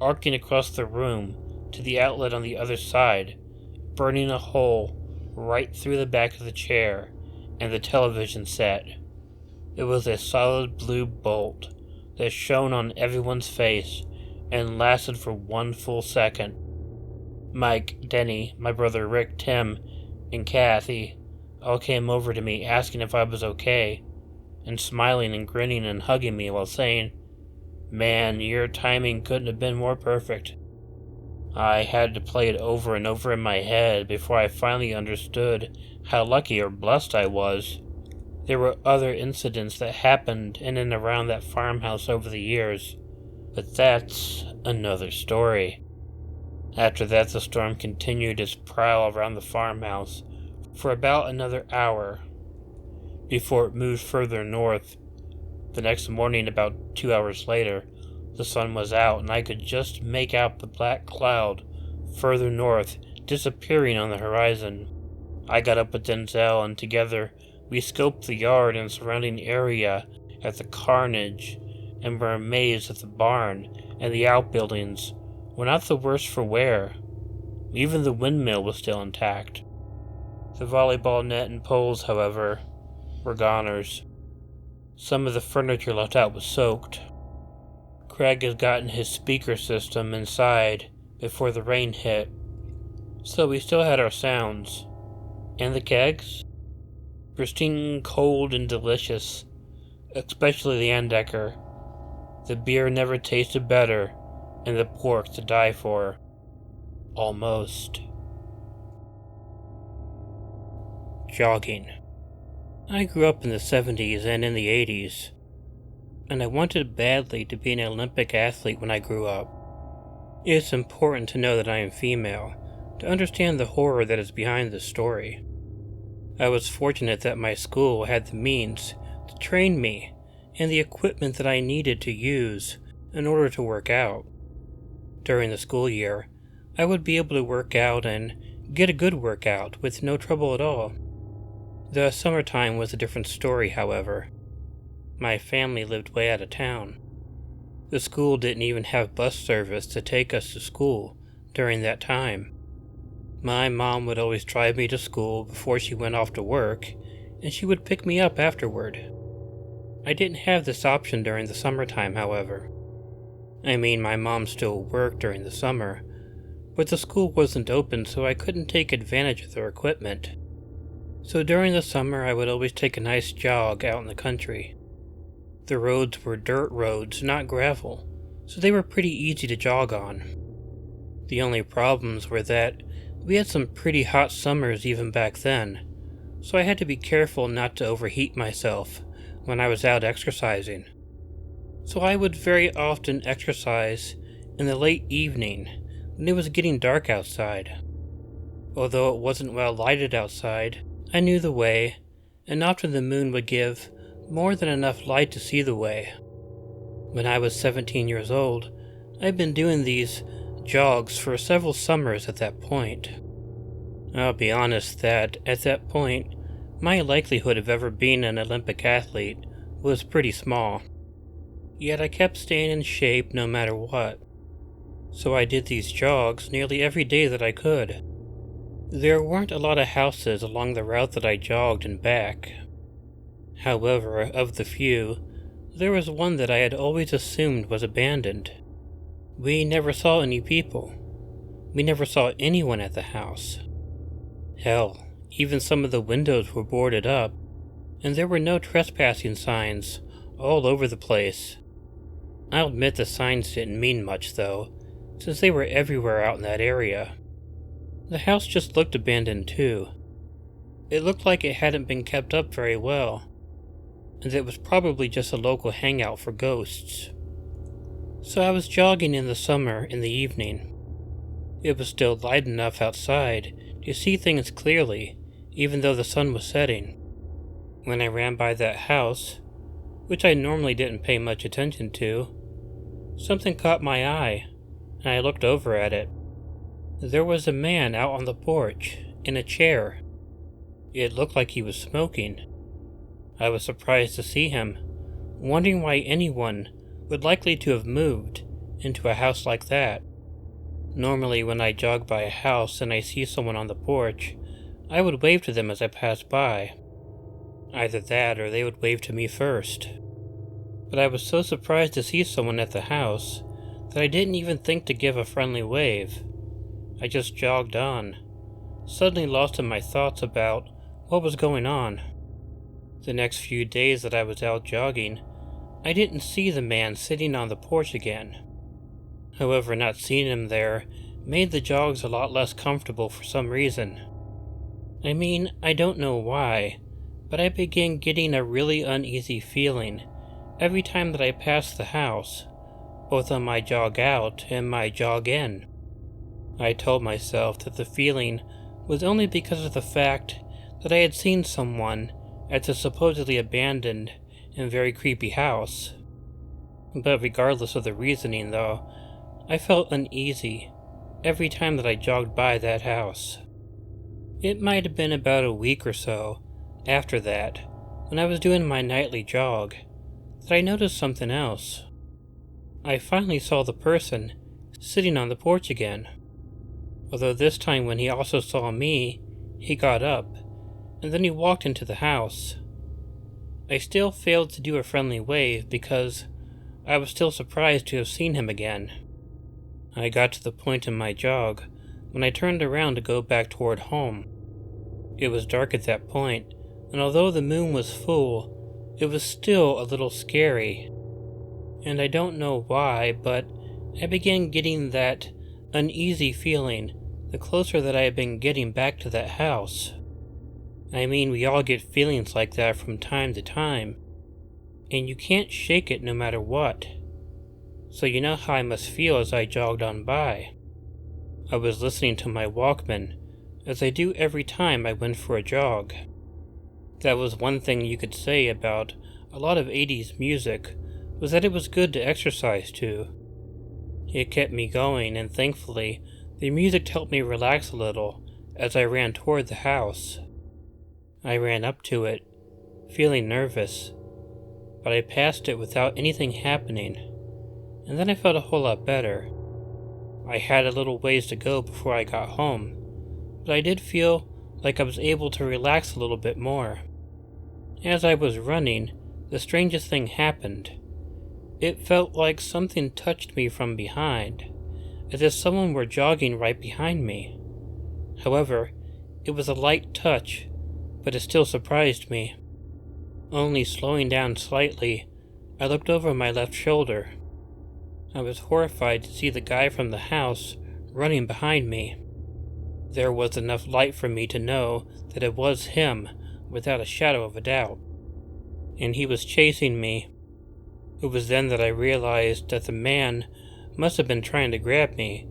arcing across the room to the outlet on the other side, burning a hole right through the back of the chair and the television set. It was a solid blue bolt that shone on everyone's face and lasted for 1 full second. Mike, Denny, my brother Rick, Tim, and Kathy all came over to me asking if I was okay, and smiling and grinning and hugging me while saying, Man, your timing couldn't have been more perfect. I had to play it over and over in my head before I finally understood how lucky or blessed I was. There were other incidents that happened in and around that farmhouse over the years, but that's another story. After that, the storm continued its prowl around the farmhouse for about another hour before it moved further north. The next morning, about 2 hours later, the sun was out and I could just make out the black cloud further north disappearing on the horizon. I got up with Denzel and together we scoped the yard and surrounding area at the carnage and were amazed that the barn and the outbuildings were not the worse for wear. Even the windmill was still intact. The volleyball net and poles, however, were goners. Some of the furniture left out was soaked. Craig had gotten his speaker system inside before the rain hit, so we still had our sounds. And the kegs? Pristine, cold, and delicious, especially the Andecker. The beer never tasted better, and the pork to die for. Almost. Jogging. I grew up in the 70s and in the 80s, and I wanted badly to be an Olympic athlete when I grew up. It's important to know that I am female, to understand the horror that is behind this story. I was fortunate that my school had the means to train me and the equipment that I needed to use in order to work out. During the school year, I would be able to work out and get a good workout with no trouble at all. The summertime was a different story, however. My family lived way out of town. The school didn't even have bus service to take us to school during that time. My mom would always drive me to school before she went off to work, and she would pick me up afterward. I didn't have this option during the summertime, however. I mean, my mom still worked during the summer, but the school wasn't open, so I couldn't take advantage of their equipment. So during the summer, I would always take a nice jog out in the country. The roads were dirt roads, not gravel, so they were pretty easy to jog on. The only problems were that we had some pretty hot summers even back then, so I had to be careful not to overheat myself when I was out exercising. So I would very often exercise in the late evening when it was getting dark outside. Although it wasn't well lighted outside, I knew the way, and often the moon would give more than enough light to see the way. When I was 17 years old, I'd been doing these jogs for several summers at that point. I'll be honest that, at that point, my likelihood of ever being an Olympic athlete was pretty small. Yet I kept staying in shape no matter what. So I did these jogs nearly every day that I could. There weren't a lot of houses along the route that I jogged and back. However, of the few, there was one that I had always assumed was abandoned. We never saw any people. We never saw anyone at the house. Hell, even some of the windows were boarded up, and there were no trespassing signs all over the place. I'll admit the signs didn't mean much, though, since they were everywhere out in that area. The house just looked abandoned, too. It looked like it hadn't been kept up very well, and it was probably just a local hangout for ghosts. So I was jogging in the summer in the evening. It was still light enough outside to see things clearly, even though the sun was setting. When I ran by that house, which I normally didn't pay much attention to, something caught my eye, and I looked over at it. There was a man out on the porch, in a chair. It looked like he was smoking. I was surprised to see him, wondering why anyone would likely to have moved into a house like that. Normally when I jog by a house and I see someone on the porch, I would wave to them as I passed by. Either that or they would wave to me first. But I was so surprised to see someone at the house that I didn't even think to give a friendly wave. I just jogged on, suddenly lost in my thoughts about what was going on. The next few days that I was out jogging, I didn't see the man sitting on the porch again. However, not seeing him there made the jogs a lot less comfortable for some reason. I mean, I don't know why, but I began getting a really uneasy feeling every time that I passed the house, both on my jog out and my jog in. I told myself that the feeling was only because of the fact that I had seen someone at the supposedly abandoned and very creepy house. But regardless of the reasoning, though, I felt uneasy every time that I jogged by that house. It might have been about a week or so after that, when I was doing my nightly jog, that I noticed something else. I finally saw the person sitting on the porch again. Although this time when he also saw me, he got up, and then he walked into the house. I still failed to do a friendly wave because I was still surprised to have seen him again. I got to the point in my jog when I turned around to go back toward home. It was dark at that point, and although the moon was full, it was still a little scary. And I don't know why, but I began getting that uneasy feeling the closer that I had been getting back to that house. I mean, we all get feelings like that from time to time, and you can't shake it no matter what. So you know how I must feel as I jogged on by. I was listening to my Walkman, as I do every time I went for a jog. That was one thing you could say about a lot of 80s music, was that it was good to exercise to. It kept me going, and thankfully, the music helped me relax a little as I ran toward the house. I ran up to it, feeling nervous, but I passed it without anything happening, and then I felt a whole lot better. I had a little ways to go before I got home, but I did feel like I was able to relax a little bit more. As I was running, the strangest thing happened. It felt like something touched me from behind, as if someone were jogging right behind me. However, it was a light touch, but it still surprised me. Only slowing down slightly, I looked over my left shoulder. I was horrified to see the guy from the house running behind me. There was enough light for me to know that it was him, without a shadow of a doubt. And he was chasing me. It was then that I realized that the man must have been trying to grab me,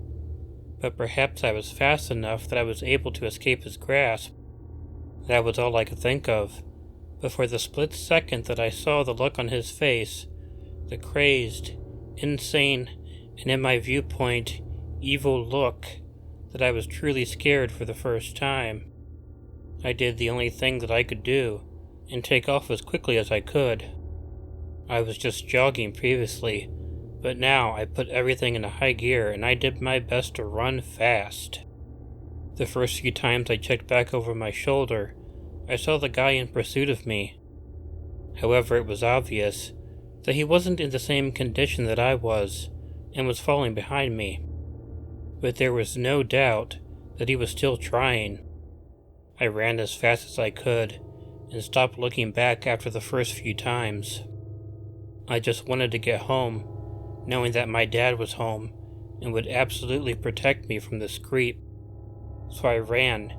but perhaps I was fast enough that I was able to escape his grasp. That was all I could think of, but for the split second that I saw the look on his face, the crazed, insane, and in my viewpoint, evil look, that I was truly scared for the first time. I did the only thing that I could do, and take off as quickly as I could. I was just jogging previously, but now I put everything into high gear and I did my best to run fast. The first few times I checked back over my shoulder, I saw the guy in pursuit of me. However, it was obvious that he wasn't in the same condition that I was, and was falling behind me. But there was no doubt that he was still trying. I ran as fast as I could, and stopped looking back after the first few times. I just wanted to get home, knowing that my dad was home, and would absolutely protect me from this creep. So I ran,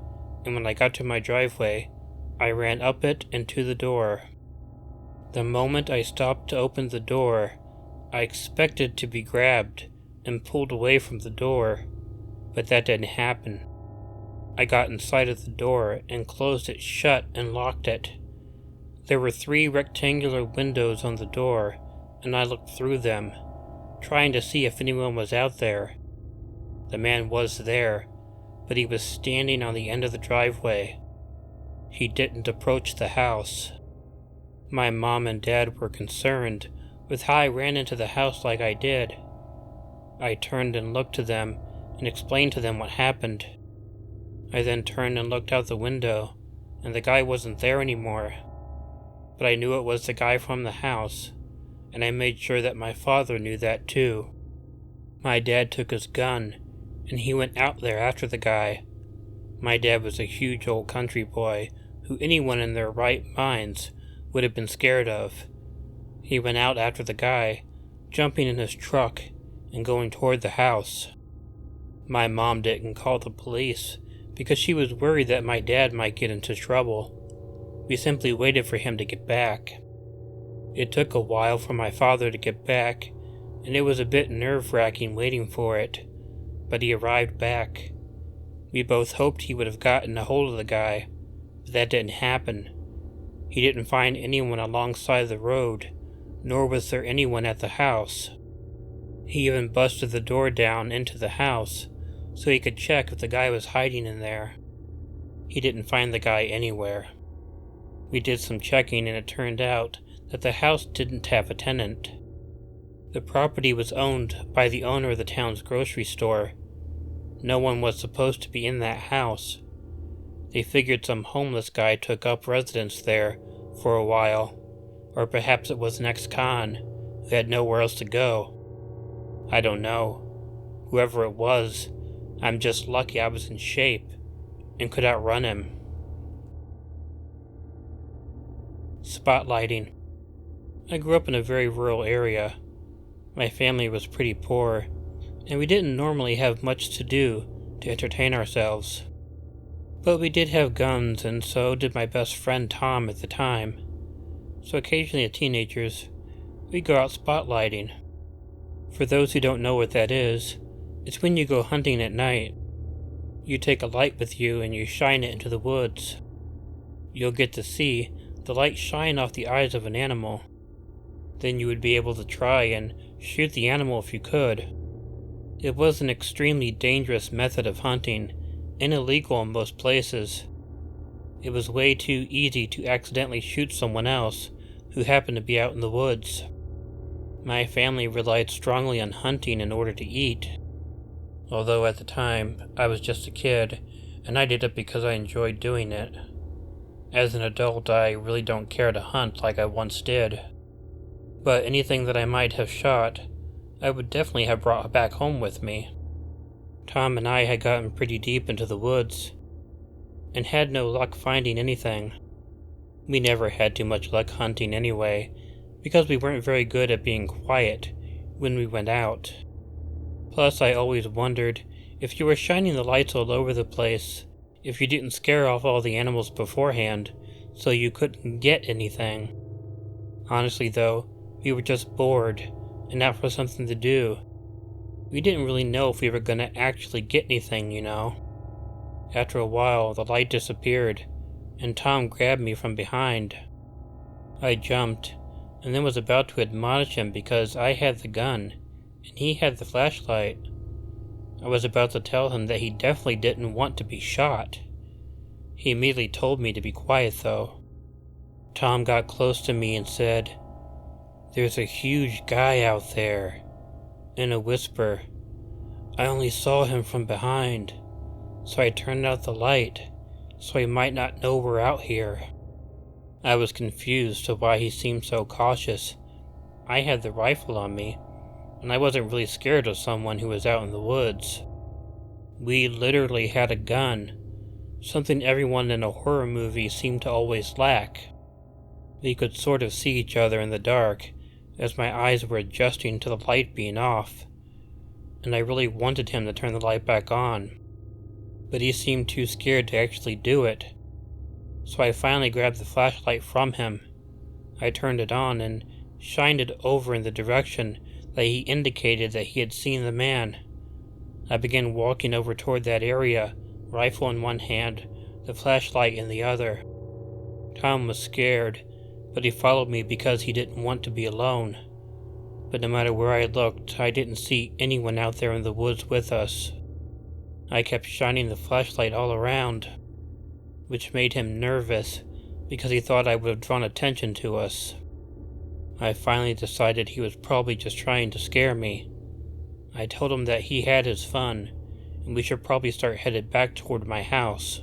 and when I got to my driveway, I ran up it and to the door. The moment I stopped to open the door, I expected to be grabbed and pulled away from the door, but that didn't happen. I got inside of the door and closed it shut and locked it. There were 3 rectangular windows on the door, and I looked through them, trying to see if anyone was out there. The man was there, but he was standing on the end of the driveway. He didn't approach the house. My mom and dad were concerned with how I ran into the house like I did. I turned and looked to them and explained to them what happened. I then turned and looked out the window, and the guy wasn't there anymore. But I knew it was the guy from the house, and I made sure that my father knew that too. My dad took his gun, and he went out there after the guy. My dad was a huge old country boy who anyone in their right minds would have been scared of. He went out after the guy, jumping in his truck and going toward the house. My mom didn't call the police because she was worried that my dad might get into trouble. We simply waited for him to get back. It took a while for my father to get back, and it was a bit nerve-wracking waiting for it, but he arrived back. We both hoped he would have gotten a hold of the guy, but that didn't happen. He didn't find anyone alongside the road, nor was there anyone at the house. He even busted the door down into the house so he could check if the guy was hiding in there. He didn't find the guy anywhere. We did some checking and it turned out that the house didn't have a tenant. The property was owned by the owner of the town's grocery store. No one was supposed to be in that house. They figured some homeless guy took up residence there for a while, or perhaps it was an ex-con who had nowhere else to go. I don't know. Whoever it was, I'm just lucky I was in shape and could outrun him. Spotlighting. I grew up in a very rural area. My family was pretty poor, and we didn't normally have much to do to entertain ourselves. But we did have guns, and so did my best friend Tom at the time. So occasionally as teenagers, we'd go out spotlighting. For those who don't know what that is, it's when you go hunting at night. You take a light with you and you shine it into the woods. You'll get to see the light shine off the eyes of an animal. Then you would be able to try and shoot the animal if you could. It was an extremely dangerous method of hunting, and illegal in most places. It was way too easy to accidentally shoot someone else who happened to be out in the woods. My family relied strongly on hunting in order to eat. Although at the time, I was just a kid, and I did it because I enjoyed doing it. As an adult, I really don't care to hunt like I once did. But anything that I might have shot, I would definitely have brought back home with me. Tom and I had gotten pretty deep into the woods, and had no luck finding anything. We never had too much luck hunting anyway, because we weren't very good at being quiet when we went out. Plus, I always wondered, if you were shining the lights all over the place, if you didn't scare off all the animals beforehand, so you couldn't get anything. Honestly though, we were just bored, and out for something to do. We didn't really know if we were gonna actually get anything, you know. After a while, the light disappeared, and Tom grabbed me from behind. I jumped, and then was about to admonish him because I had the gun, and he had the flashlight. I was about to tell him that he definitely didn't want to be shot. He immediately told me to be quiet, though. Tom got close to me and said, "There's a huge guy out there," in a whisper. I only saw him from behind, so I turned out the light, so he might not know we're out here. I was confused to why he seemed so cautious. I had the rifle on me, and I wasn't really scared of someone who was out in the woods. We literally had a gun, something everyone in a horror movie seemed to always lack. We could sort of see each other in the dark, as my eyes were adjusting to the light being off, and I really wanted him to turn the light back on, but he seemed too scared to actually do it. So I finally grabbed the flashlight from him. I turned it on and shined it over in the direction that he indicated that he had seen the man. I began walking over toward that area, rifle in one hand, the flashlight in the other. Tom was scared, but he followed me because he didn't want to be alone. But no matter where I looked, I didn't see anyone out there in the woods with us. I kept shining the flashlight all around, which made him nervous because he thought I would have drawn attention to us. I finally decided he was probably just trying to scare me. I told him that he had his fun, and we should probably start headed back toward my house.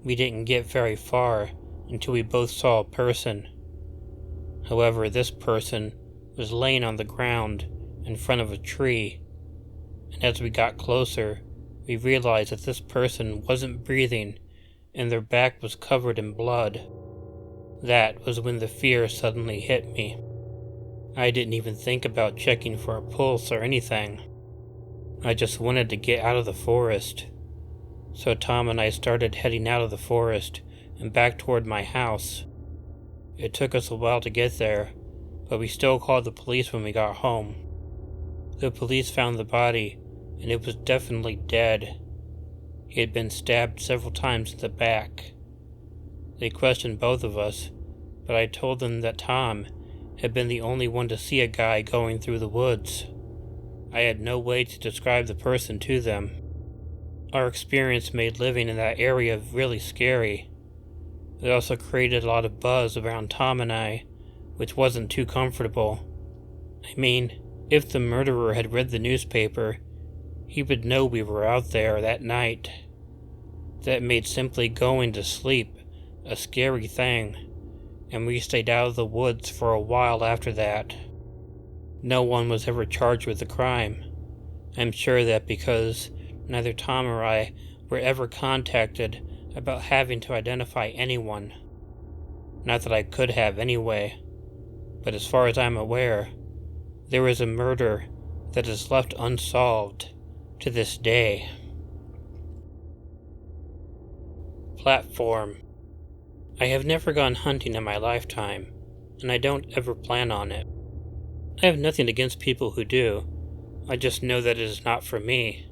We didn't get very far until we both saw a person. However, this person was laying on the ground in front of a tree, and as we got closer, we realized that this person wasn't breathing, and their back was covered in blood. That was when the fear suddenly hit me. I didn't even think about checking for a pulse or anything. I just wanted to get out of the forest. So Tom and I started heading out of the forest and back toward my house. It took us a while to get there, but we still called the police when we got home. The police found the body, and it was definitely dead. He had been stabbed several times in the back. They questioned both of us, but I told them that Tom had been the only one to see a guy going through the woods. I had no way to describe the person to them. Our experience made living in that area really scary. It also created a lot of buzz around Tom and I, which wasn't too comfortable. I mean, if the murderer had read the newspaper, he would know we were out there that night. That made simply going to sleep a scary thing, and we stayed out of the woods for a while after that. No one was ever charged with the crime. I'm sure that because neither Tom or I were ever contacted about having to identify anyone. Not that I could have anyway, but as far as I'm aware, there is a murder that is left unsolved to this day. Platform. I have never gone hunting in my lifetime, and I don't ever plan on it. I have nothing against people who do. I just know that it is not for me.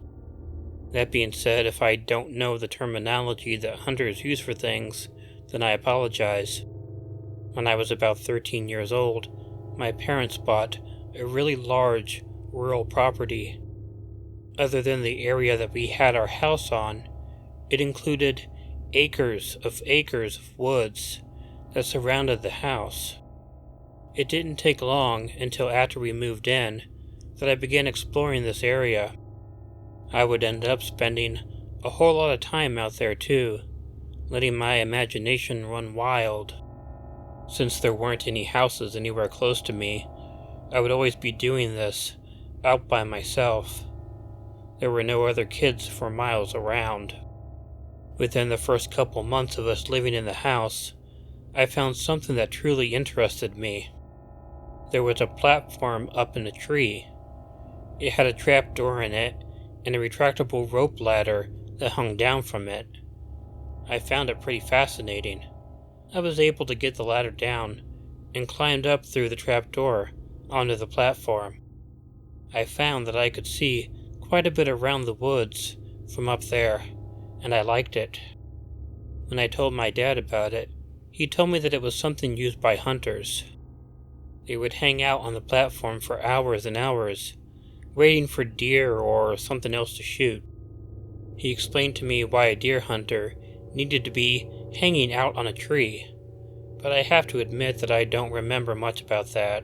That being said, if I don't know the terminology that hunters use for things, then I apologize. When I was about 13 years old, my parents bought a really large rural property. Other than the area that we had our house on, it included acres of woods that surrounded the house. It didn't take long until after we moved in that I began exploring this area. I would end up spending a whole lot of time out there too, letting my imagination run wild. Since there weren't any houses anywhere close to me, I would always be doing this out by myself. There were no other kids for miles around. Within the first couple months of us living in the house, I found something that truly interested me. There was a platform up in a tree. It had a trap door in it and a retractable rope ladder that hung down from it. I found it pretty fascinating. I was able to get the ladder down and climbed up through the trap door onto the platform. I found that I could see quite a bit around the woods from up there, and I liked it. When I told my dad about it, he told me that it was something used by hunters. They would hang out on the platform for hours and hours, waiting for deer or something else to shoot. He explained to me why a deer hunter needed to be hanging out on a tree, but I have to admit that I don't remember much about that.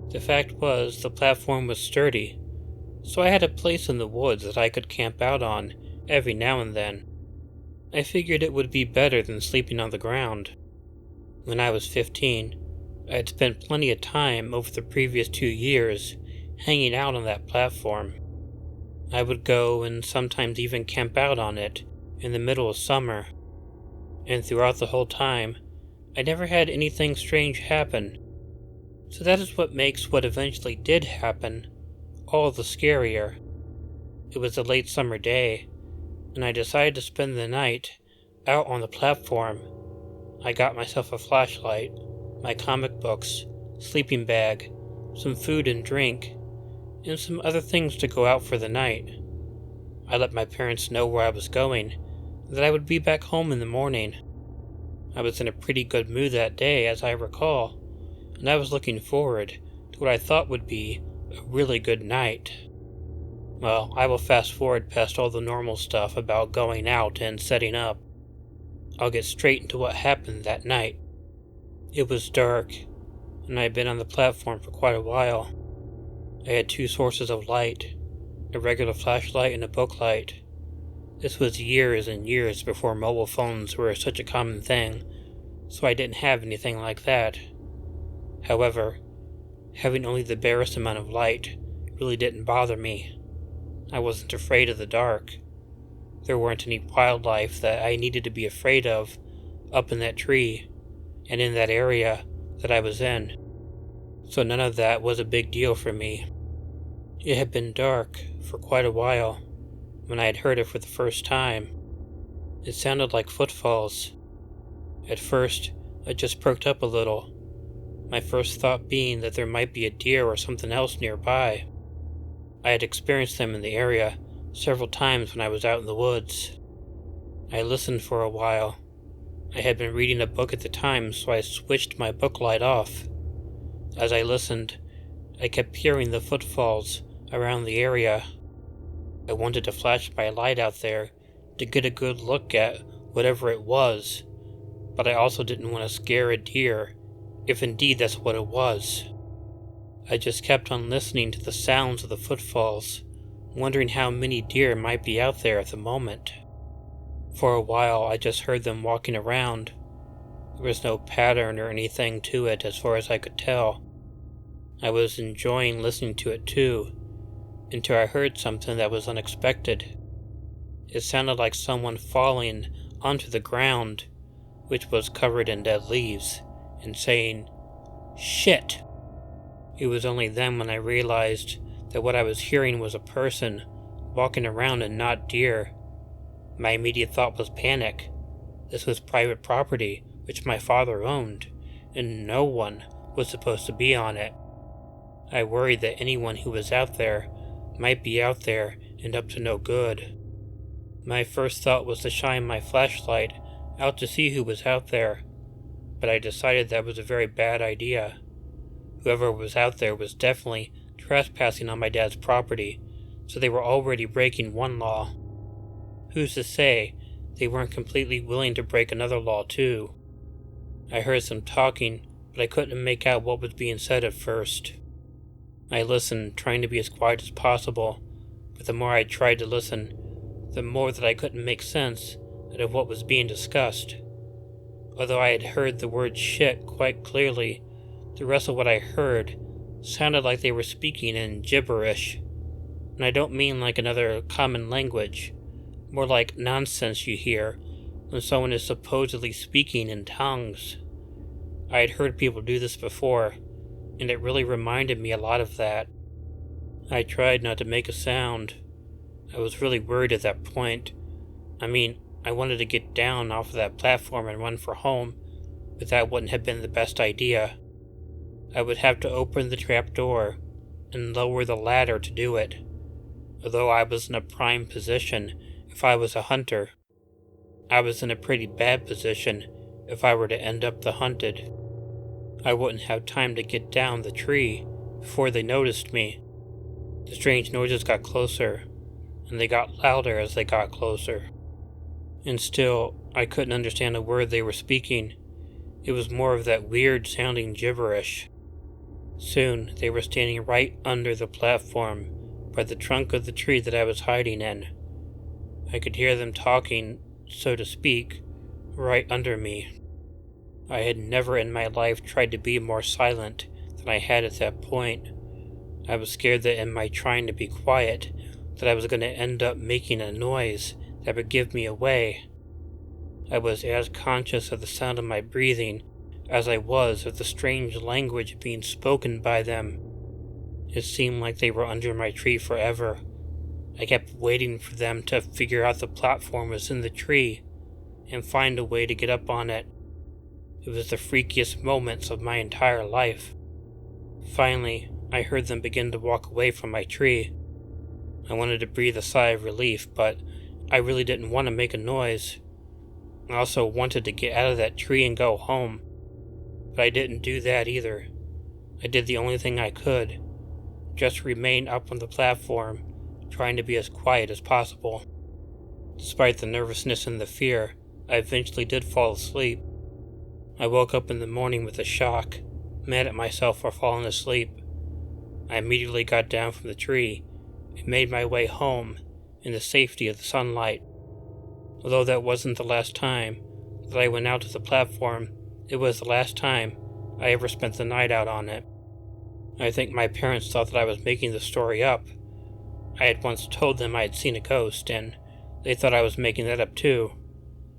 The fact was, the platform was sturdy, so I had a place in the woods that I could camp out on every now and then. I figured it would be better than sleeping on the ground. When I was 15, I had spent plenty of time over the previous 2 years hanging out on that platform. I would go and sometimes even camp out on it in the middle of summer, and throughout the whole time, I never had anything strange happen. So that is what makes what eventually did happen all the scarier. It was a late summer day, and I decided to spend the night out on the platform. I got myself a flashlight, my comic books, sleeping bag, some food and drink, and some other things to go out for the night. I let my parents know where I was going, and that I would be back home in the morning. I was in a pretty good mood that day, as I recall, and I was looking forward to what I thought would be a really good night. Well, I will fast forward past all the normal stuff about going out and setting up. I'll get straight into what happened that night. It was dark, and I had been on the platform for quite a while. I had 2 sources of light, a regular flashlight and a book light. This was years and years before mobile phones were such a common thing, so I didn't have anything like that. However, having only the barest amount of light really didn't bother me. I wasn't afraid of the dark. There weren't any wildlife that I needed to be afraid of up in that tree and in that area that I was in. so none of that was a big deal for me. It had been dark for quite a while when I had heard it for the first time. It sounded like footfalls. At first, I just perked up a little, my first thought being that there might be a deer or something else nearby. I had experienced them in the area several times when I was out in the woods. I listened for a while. I had been reading a book at the time, so I switched my book light off. As I listened, I kept hearing the footfalls around the area. I wanted to flash my light out there to get a good look at whatever it was, but I also didn't want to scare a deer, if indeed that's what it was. I just kept on listening to the sounds of the footfalls, wondering how many deer might be out there at the moment. For a while, I just heard them walking around. There was no pattern or anything to it as far as I could tell. I was enjoying listening to it too, until I heard something that was unexpected. It sounded like someone falling onto the ground, which was covered in dead leaves, and saying, "Shit!" It was only then when I realized that what I was hearing was a person walking around and not deer. My immediate thought was panic. This was private property, which my father owned, and no one was supposed to be on it. I worried that anyone who was out there might be out there and up to no good. My first thought was to shine my flashlight out to see who was out there, but I decided that was a very bad idea. Whoever was out there was definitely trespassing on my dad's property, so they were already breaking one law. Who's to say they weren't completely willing to break another law too? I heard some talking, but I couldn't make out what was being said at first. I listened, trying to be as quiet as possible, but the more I tried to listen, the more that I couldn't make sense out of what was being discussed. Although I had heard the word shit quite clearly, the rest of what I heard sounded like they were speaking in gibberish. And I don't mean like another common language, more like nonsense you hear when someone is supposedly speaking in tongues. I had heard people do this before, and it really reminded me a lot of that. I tried not to make a sound. I was really worried at that point. I wanted to get down off of that platform and run for home, but that wouldn't have been the best idea. I would have to open the trapdoor and lower the ladder to do it, although I was in a prime position if I was a hunter. I was in a pretty bad position if I were to end up the hunted. I wouldn't have time to get down the tree before they noticed me. The strange noises got closer, and they got louder as they got closer. And still, I couldn't understand a word they were speaking. It was more of that weird-sounding gibberish. Soon, they were standing right under the platform, by the trunk of the tree that I was hiding in. I could hear them talking, so to speak, right under me. I had never in my life tried to be more silent than I had at that point. I was scared that in my trying to be quiet, that I was going to end up making a noise that would give me away. I was as conscious of the sound of my breathing as I was of the strange language being spoken by them. It seemed like they were under my tree forever. I kept waiting for them to figure out the platform was in the tree and find a way to get up on it. It was the freakiest moments of my entire life. Finally, I heard them begin to walk away from my tree. I wanted to breathe a sigh of relief, but I really didn't want to make a noise. I also wanted to get out of that tree and go home, but I didn't do that either. I did the only thing I could, just remain up on the platform, trying to be as quiet as possible. Despite the nervousness and the fear, I eventually did fall asleep. I woke up in the morning with a shock, mad at myself for falling asleep. I immediately got down from the tree and made my way home in the safety of the sunlight. Although that wasn't the last time that I went out to the platform, it was the last time I ever spent the night out on it. I think my parents thought that I was making the story up. I had once told them I had seen a ghost, and they thought I was making that up too,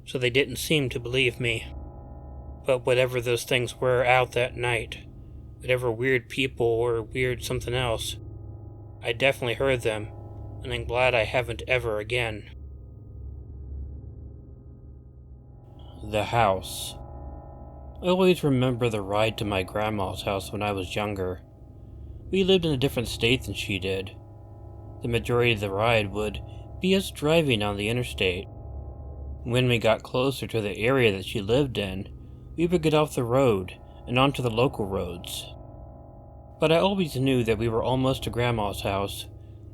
so they didn't seem to believe me. But whatever those things were out that night, whatever weird people or weird something else. I definitely heard them, and I'm glad I haven't ever again. The house. I always remember the ride to my grandma's house when I was younger. We lived in a different state than she did. The majority of the ride would be us driving on the interstate. When we got closer to the area that she lived in, we would get off the road and onto the local roads. But I always knew that we were almost to Grandma's house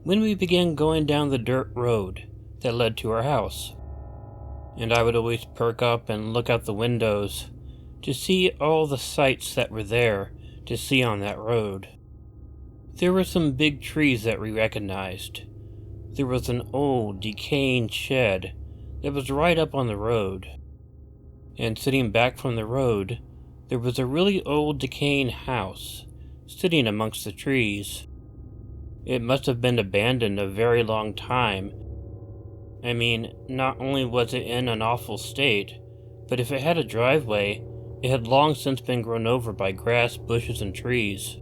when we began going down the dirt road that led to our house. And I would always perk up and look out the windows to see all the sights that were there to see on that road. There were some big trees that we recognized. There was an old, decaying shed that was right up on the road. And sitting back from the road, there was a really old, decaying house sitting amongst the trees. It must have been abandoned a very long time. I mean, not only was it in an awful state, but if it had a driveway, it had long since been grown over by grass, bushes, and trees.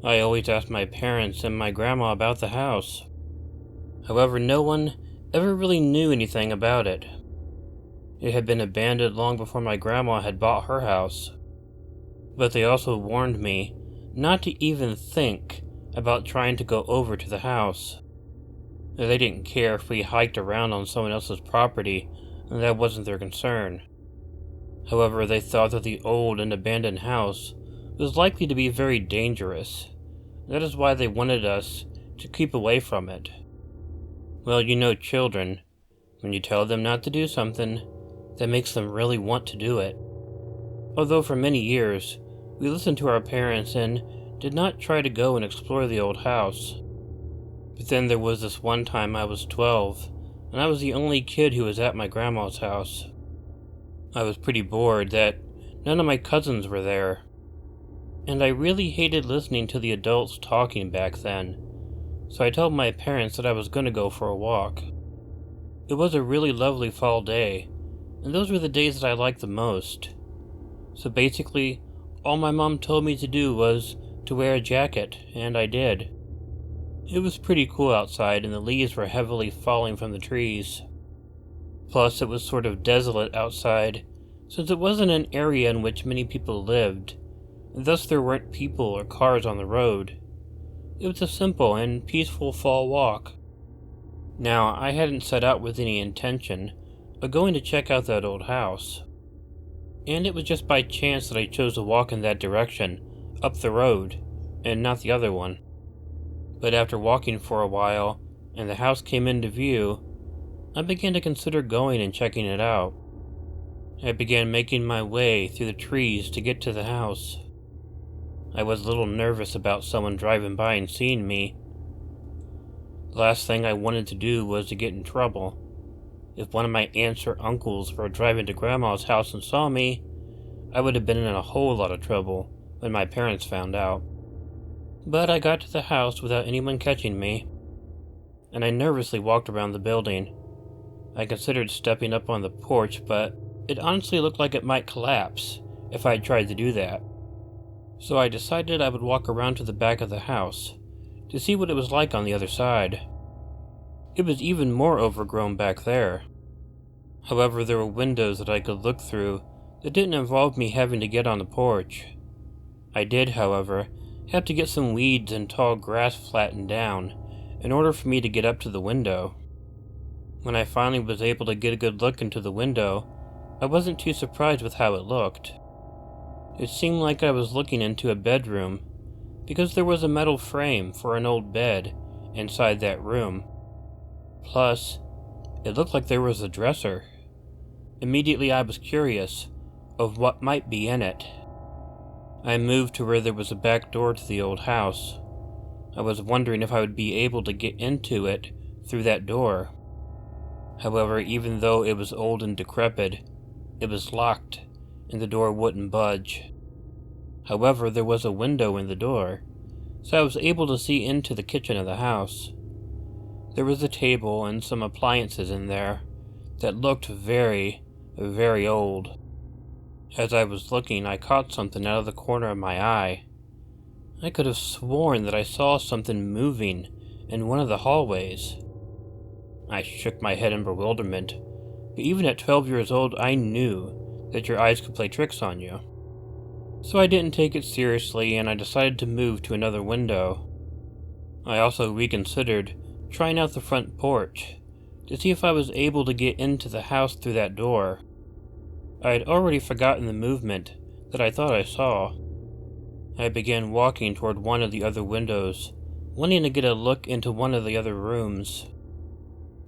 I always asked my parents and my grandma about the house. However, no one ever really knew anything about it. It had been abandoned long before my grandma had bought her house. But they also warned me not to even think about trying to go over to the house. They didn't care if we hiked around on someone else's property, and that wasn't their concern. However, they thought that the old and abandoned house was likely to be very dangerous. That is why they wanted us to keep away from it. Well, you know children, when you tell them not to do something, that makes them really want to do it. Although for many years, we listened to our parents and did not try to go and explore the old house. But then there was this one time I was 12, and I was the only kid who was at my grandma's house. I was pretty bored that none of my cousins were there. And I really hated listening to the adults talking back then, so I told my parents that I was going to go for a walk. It was a really lovely fall day, and those were the days that I liked the most. So basically, all my mom told me to do was to wear a jacket, and I did. It was pretty cool outside, and the leaves were heavily falling from the trees. Plus, it was sort of desolate outside, since it wasn't an area in which many people lived, and thus there weren't people or cars on the road. It was a simple and peaceful fall walk. Now, I hadn't set out with any intention of going to check out that old house, and it was just by chance that I chose to walk in that direction, up the road, and not the other one. But after walking for a while, and the house came into view, I began to consider going and checking it out. I began making my way through the trees to get to the house. I was a little nervous about someone driving by and seeing me. The last thing I wanted to do was to get in trouble. If one of my aunts or uncles were driving to Grandma's house and saw me, I would have been in a whole lot of trouble when my parents found out. But I got to the house without anyone catching me, and I nervously walked around the building. I considered stepping up on the porch, but it honestly looked like it might collapse if I tried to do that. So I decided I would walk around to the back of the house to see what it was like on the other side. It was even more overgrown back there. However, there were windows that I could look through that didn't involve me having to get on the porch. I did, however, have to get some weeds and tall grass flattened down in order for me to get up to the window. When I finally was able to get a good look into the window, I wasn't too surprised with how it looked. It seemed like I was looking into a bedroom, because there was a metal frame for an old bed inside that room. Plus, it looked like there was a dresser. Immediately I was curious of what might be in it. I moved to where there was a back door to the old house. I was wondering if I would be able to get into it through that door. However, even though it was old and decrepit, it was locked, and the door wouldn't budge. However, there was a window in the door, so I was able to see into the kitchen of the house. There was a table and some appliances in there that looked very, very old. As I was looking, I caught something out of the corner of my eye. I could have sworn that I saw something moving in one of the hallways. I shook my head in bewilderment, but even at 12 years old I knew that your eyes could play tricks on you. So I didn't take it seriously and I decided to move to another window. I also reconsidered trying out the front porch to see if I was able to get into the house through that door. I had already forgotten the movement that I thought I saw. I began walking toward one of the other windows, wanting to get a look into one of the other rooms.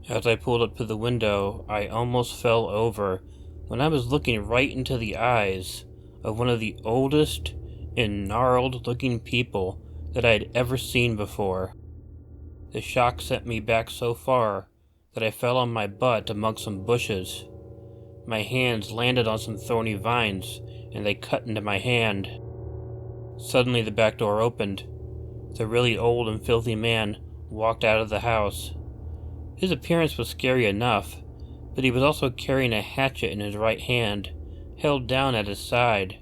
As I pulled up to the window, I almost fell over when I was looking right into the eyes of one of the oldest and gnarled-looking people that I had ever seen before. The shock sent me back so far that I fell on my butt among some bushes. My hands landed on some thorny vines, and they cut into my hand. Suddenly the back door opened. The really old and filthy man walked out of the house. His appearance was scary enough, but he was also carrying a hatchet in his right hand, held down at his side.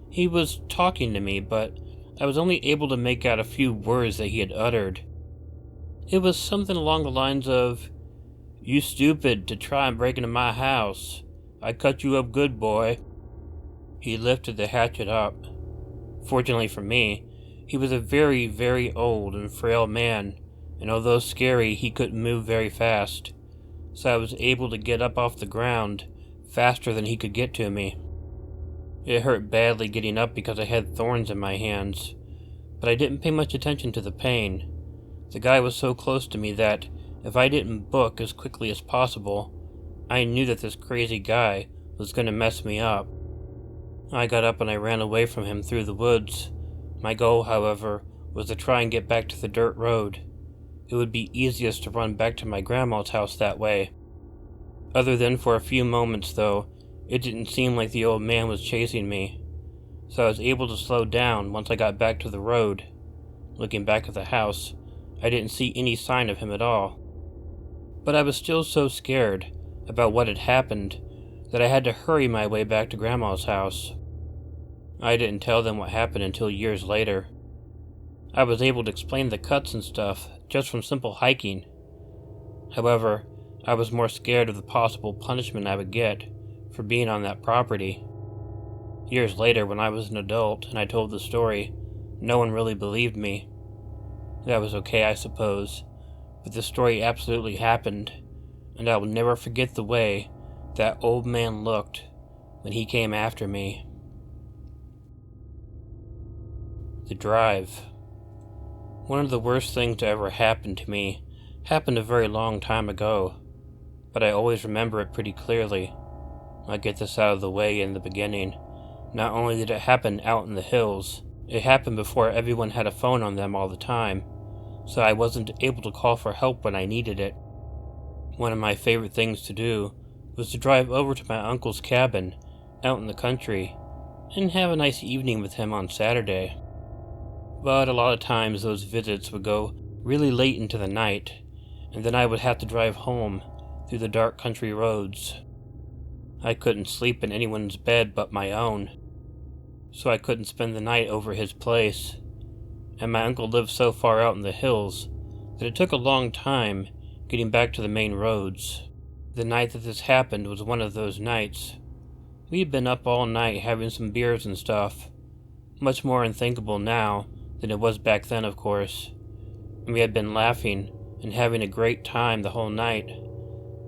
He was talking to me, but I was only able to make out a few words that he had uttered. It was something along the lines of, "You stupid to try and break into my house. I cut you up good, boy." He lifted the hatchet up. Fortunately for me, he was a very, very old and frail man, and although scary, he couldn't move very fast, so I was able to get up off the ground faster than he could get to me. It hurt badly getting up because I had thorns in my hands, but I didn't pay much attention to the pain. The guy was so close to me that, if I didn't book as quickly as possible, I knew that this crazy guy was going to mess me up. I got up and I ran away from him through the woods. My goal, however, was to try and get back to the dirt road. It would be easiest to run back to my grandma's house that way. Other than for a few moments, though, it didn't seem like the old man was chasing me, so I was able to slow down once I got back to the road. Looking back at the house, I didn't see any sign of him at all. But I was still so scared about what had happened that I had to hurry my way back to Grandma's house. I didn't tell them what happened until years later. I was able to explain the cuts and stuff just from simple hiking. However, I was more scared of the possible punishment I would get for being on that property. Years later, when I was an adult and I told the story, no one really believed me. That was okay, I suppose, but the story absolutely happened, and I will never forget the way that old man looked when he came after me. The drive. One of the worst things to ever happen to me happened a very long time ago, but I always remember it pretty clearly. I'll get this out of the way in the beginning. Not only did it happen out in the hills, it happened before everyone had a phone on them all the time, so I wasn't able to call for help when I needed it. One of my favorite things to do was to drive over to my uncle's cabin out in the country and have a nice evening with him on Saturday. But a lot of times those visits would go really late into the night, and then I would have to drive home through the dark country roads. I couldn't sleep in anyone's bed but my own, so I couldn't spend the night over his place, and my uncle lived so far out in the hills that it took a long time getting back to the main roads. The night that this happened was one of those nights. We had been up all night having some beers and stuff, much more unthinkable now than it was back then, of course, and we had been laughing and having a great time the whole night,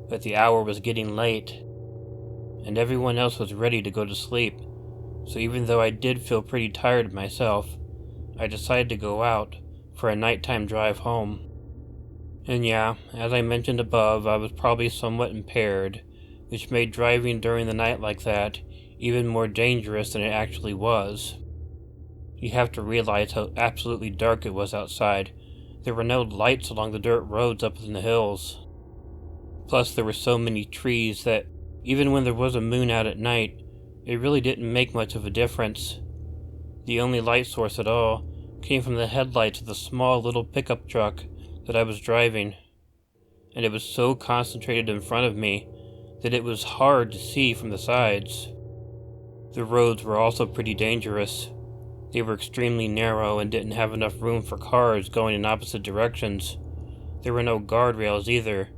but the hour was getting late, and everyone else was ready to go to sleep, so even though I did feel pretty tired myself, I decided to go out for a nighttime drive home. And yeah, as I mentioned above, I was probably somewhat impaired, which made driving during the night like that even more dangerous than it actually was. You have to realize how absolutely dark it was outside. There were no lights along the dirt roads up in the hills. Plus, there were so many trees that even when there was a moon out at night, it really didn't make much of a difference. The only light source at all came from the headlights of the small little pickup truck that I was driving, and it was so concentrated in front of me that it was hard to see from the sides. The roads were also pretty dangerous. They were extremely narrow and didn't have enough room for cars going in opposite directions. There were no guardrails either,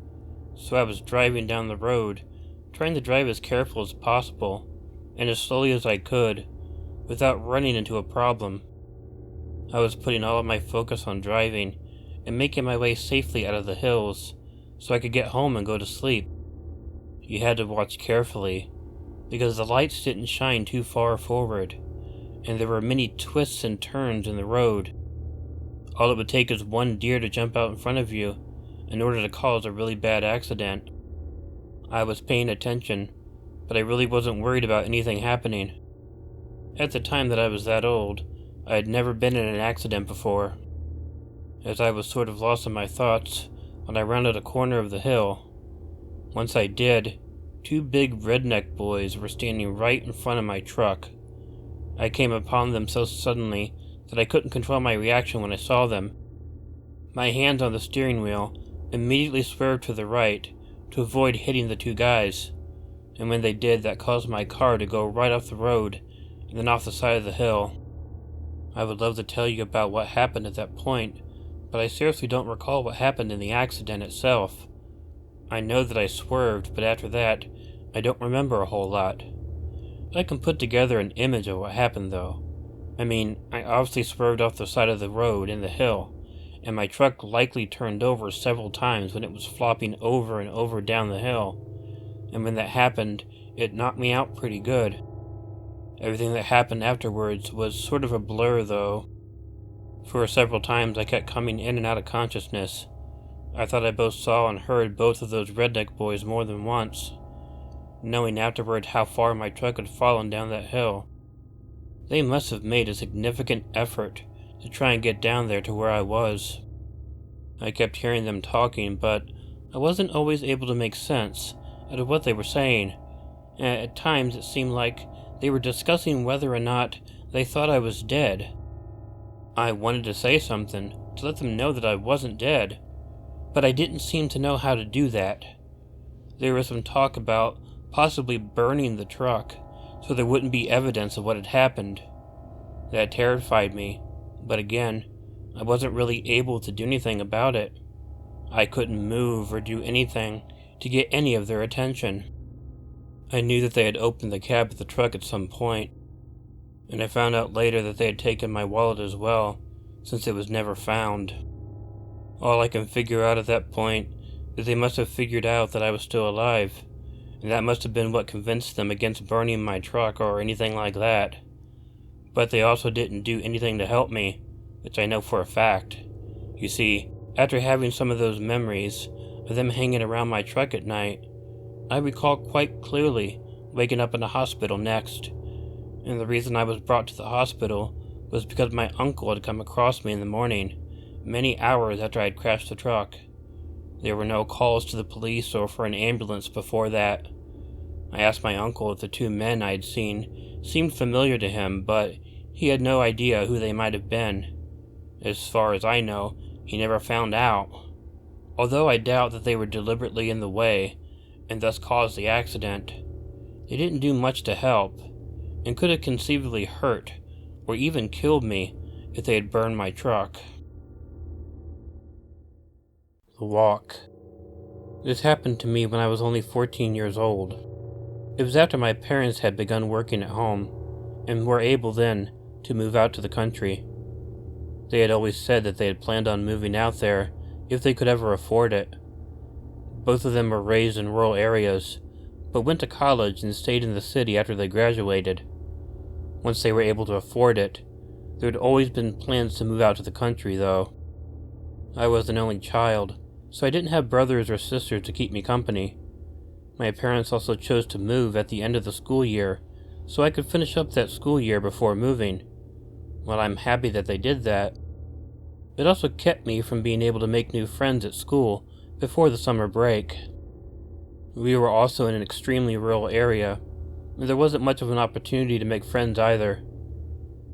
so I was driving down the road, trying to drive as careful as possible, and as slowly as I could, without running into a problem. I was putting all of my focus on driving, and making my way safely out of the hills, so I could get home and go to sleep. You had to watch carefully, because the lights didn't shine too far forward, and there were many twists and turns in the road. All it would take is one deer to jump out in front of you in order to cause a really bad accident. I was paying attention, but I really wasn't worried about anything happening. At the time that I was that old, I had never been in an accident before. As I was sort of lost in my thoughts when I rounded a corner of the hill. Once I did, two big redneck boys were standing right in front of my truck. I came upon them so suddenly that I couldn't control my reaction when I saw them. My hands on the steering wheel immediately swerved to the right to avoid hitting the two guys, and when they did, that caused my car to go right off the road and then off the side of the hill. I would love to tell you about what happened at that point, but I seriously don't recall what happened in the accident itself. I know that I swerved, but after that, I don't remember a whole lot. I can put together an image of what happened though. I mean, I obviously swerved off the side of the road in the hill, and my truck likely turned over several times when it was flopping over and over down the hill. And when that happened, it knocked me out pretty good. Everything that happened afterwards was sort of a blur though. For several times I kept coming in and out of consciousness. I thought I both saw and heard both of those redneck boys more than once, knowing afterward how far my truck had fallen down that hill. They must have made a significant effort to try and get down there to where I was. I kept hearing them talking, but I wasn't always able to make sense out of what they were saying, and at times it seemed like they were discussing whether or not they thought I was dead. I wanted to say something to let them know that I wasn't dead, but I didn't seem to know how to do that. There was some talk about possibly burning the truck so there wouldn't be evidence of what had happened. That terrified me, but again, I wasn't really able to do anything about it. I couldn't move or do anything to get any of their attention. I knew that they had opened the cab of the truck at some point, and I found out later that they had taken my wallet as well, since it was never found. All I can figure out at that point is they must have figured out that I was still alive, and that must have been what convinced them against burning my truck or anything like that. But they also didn't do anything to help me, which I know for a fact. You see, after having some of those memories of them hanging around my truck at night, I recall quite clearly waking up in a hospital next, and the reason I was brought to the hospital was because my uncle had come across me in the morning, many hours after I had crashed the truck. There were no calls to the police or for an ambulance before that. I asked my uncle if the two men I had seen seemed familiar to him, but he had no idea who they might have been. As far as I know, he never found out. Although I doubt that they were deliberately in the way, and thus caused the accident, they didn't do much to help, and could have conceivably hurt, or even killed me if they had burned my truck. The walk. This happened to me when I was only 14 years old. It was after my parents had begun working at home, and were able then to move out to the country. They had always said that they had planned on moving out there if they could ever afford it. Both of them were raised in rural areas, but went to college and stayed in the city after they graduated. Once they were able to afford it, there had always been plans to move out to the country, though. I was an only child, so I didn't have brothers or sisters to keep me company. My parents also chose to move at the end of the school year, so I could finish up that school year before moving. While I'm happy that they did that, it also kept me from being able to make new friends at school before the summer break. We were also in an extremely rural area, and there wasn't much of an opportunity to make friends either.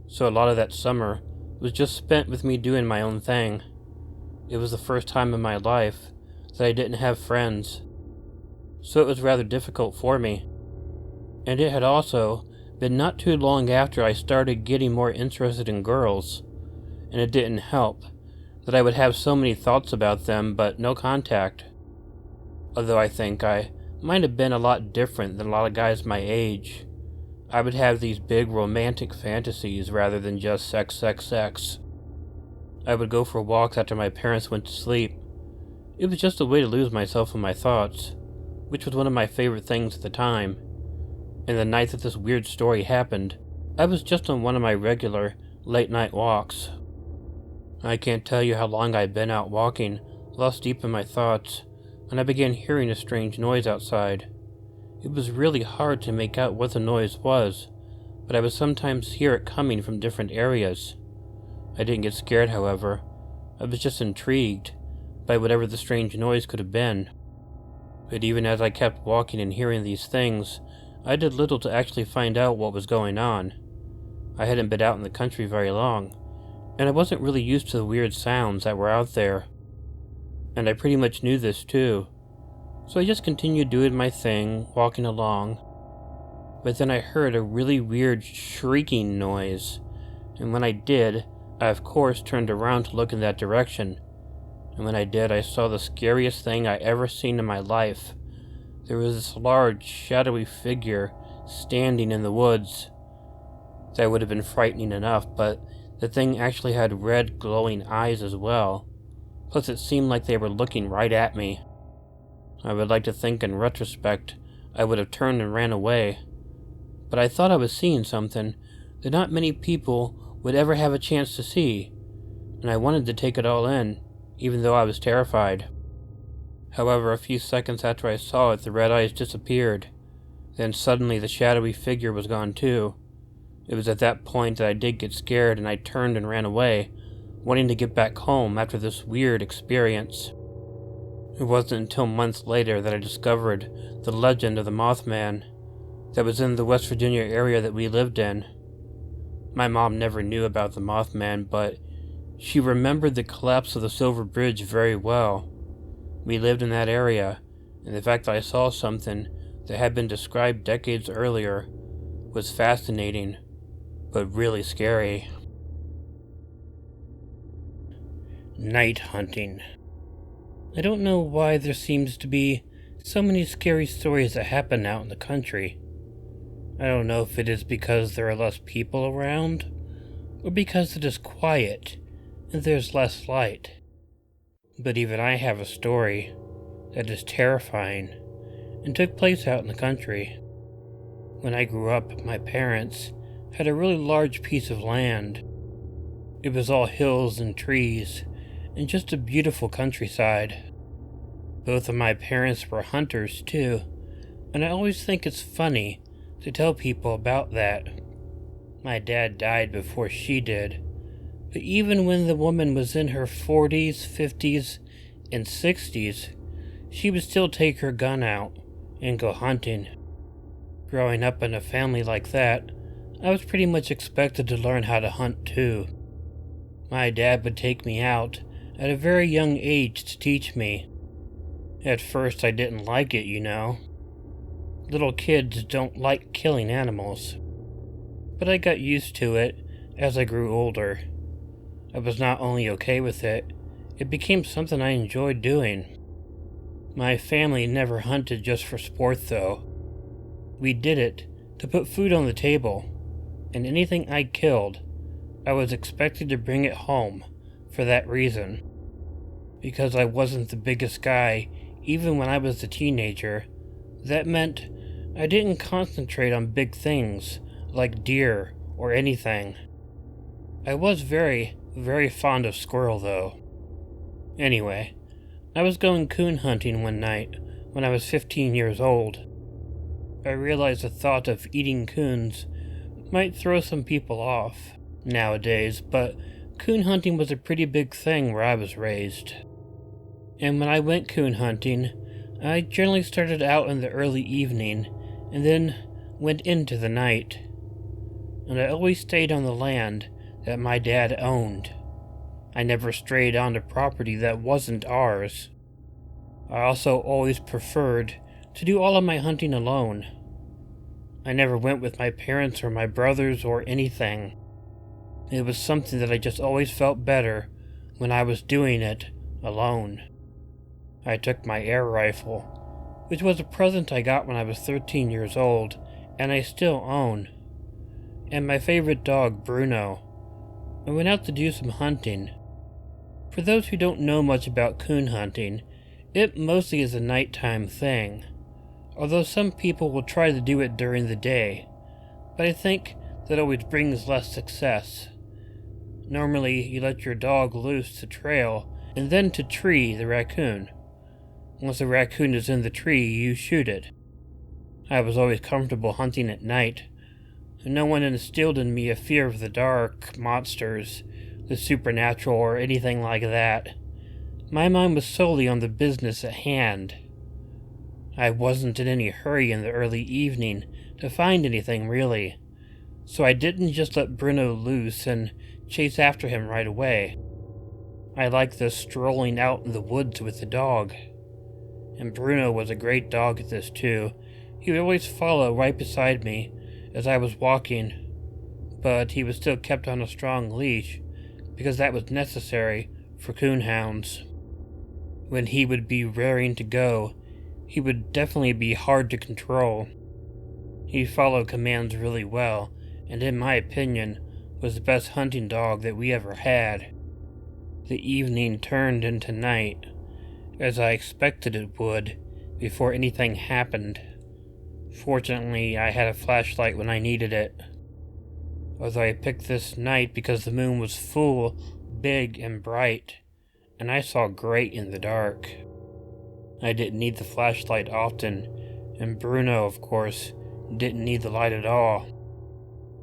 So a lot of that summer was just spent with me doing my own thing. It was the first time in my life that I didn't have friends, so it was rather difficult for me. And it had also but not too long after I started getting more interested in girls, and it didn't help that I would have so many thoughts about them but no contact. Although I think I might have been a lot different than a lot of guys my age. I would have these big romantic fantasies rather than just sex, sex, sex. I would go for walks after my parents went to sleep. It was just a way to lose myself in my thoughts, which was one of my favorite things at the time. And the night that this weird story happened, I was just on one of my regular late-night walks. I can't tell you how long I'd been out walking, lost deep in my thoughts, when I began hearing a strange noise outside. It was really hard to make out what the noise was, but I would sometimes hear it coming from different areas. I didn't get scared, however. I was just intrigued by whatever the strange noise could have been. But even as I kept walking and hearing these things, I did little to actually find out what was going on. I hadn't been out in the country very long, and I wasn't really used to the weird sounds that were out there. And I pretty much knew this too. So I just continued doing my thing, walking along. But then I heard a really weird shrieking noise, and when I did, I of course turned around to look in that direction. And when I did, I saw the scariest thing I ever seen in my life. There was this large, shadowy figure standing in the woods. That would have been frightening enough, but the thing actually had red, glowing eyes as well. Plus it seemed like they were looking right at me. I would like to think in retrospect I would have turned and ran away. But I thought I was seeing something that not many people would ever have a chance to see, and I wanted to take it all in, even though I was terrified. However, a few seconds after I saw it, the red eyes disappeared. Then suddenly the shadowy figure was gone too. It was at that point that I did get scared, and I turned and ran away, wanting to get back home after this weird experience. It wasn't until months later that I discovered the legend of the Mothman that was in the West Virginia area that we lived in. My mom never knew about the Mothman, but she remembered the collapse of the Silver Bridge very well. We lived in that area, and the fact that I saw something that had been described decades earlier was fascinating, but really scary. Night hunting. I don't know why there seems to be so many scary stories that happen out in the country. I don't know if it is because there are less people around, or because it is quiet and there's less light. But even I have a story that is terrifying and took place out in the country. When I grew up, my parents had a really large piece of land. It was all hills and trees and just a beautiful countryside. Both of my parents were hunters too, and I always think it's funny to tell people about that. My dad died before she did, but even when the woman was in her 40s, 50s, and 60s, she would still take her gun out and go hunting. Growing up in a family like that, I was pretty much expected to learn how to hunt too. My dad would take me out at a very young age to teach me. At first I didn't like it, you know. Little kids don't like killing animals. But I got used to it as I grew older. I was not only okay with it, it became something I enjoyed doing. My family never hunted just for sport though. We did it to put food on the table, and anything I killed, I was expected to bring it home for that reason. Because I wasn't the biggest guy, even when I was a teenager, that meant I didn't concentrate on big things like deer or anything. I was very, very fond of squirrel though. Anyway, I was going coon hunting one night when I was 15 years old. I realized the thought of eating coons might throw some people off nowadays, but coon hunting was a pretty big thing where I was raised. And when I went coon hunting, I generally started out in the early evening and then went into the night. And I always stayed on the land that my dad owned. I never strayed onto property that wasn't ours. I also always preferred to do all of my hunting alone. I never went with my parents or my brothers or anything. It was something that I just always felt better when I was doing it alone. I took my air rifle, which was a present I got when I was 13 years old, and I still own, and my favorite dog, Bruno. I went out to do some hunting. For those who don't know much about coon hunting, it mostly is a nighttime thing, although some people will try to do it during the day, but I think that always brings less success. Normally, you let your dog loose to trail and then to tree the raccoon. Once the raccoon is in the tree, you shoot it. I was always comfortable hunting at night. No one instilled in me a fear of the dark, monsters, the supernatural, or anything like that. My mind was solely on the business at hand. I wasn't in any hurry in the early evening to find anything, really, so I didn't just let Bruno loose and chase after him right away. I liked the strolling out in the woods with the dog. And Bruno was a great dog at this too. He would always follow right beside me as I was walking, but he was still kept on a strong leash because that was necessary for coonhounds. When he would be raring to go, he would definitely be hard to control. He followed commands really well, and in my opinion, was the best hunting dog that we ever had. The evening turned into night, as I expected it would, before anything happened. Fortunately, I had a flashlight when I needed it. Although I picked this night because the moon was full, big, and bright, and I saw great in the dark. I didn't need the flashlight often, and Bruno, of course, didn't need the light at all.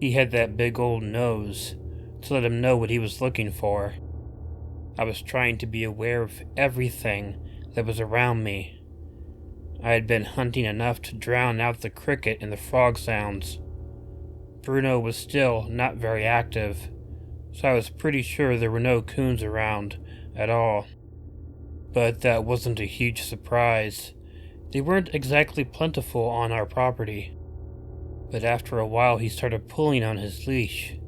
He had that big old nose to let him know what he was looking for. I was trying to be aware of everything that was around me. I had been hunting enough to drown out the cricket and the frog sounds. Bruno was still not very active, so I was pretty sure there were no coons around at all. But that wasn't a huge surprise. They weren't exactly plentiful on our property. But after a while he started pulling on his leash.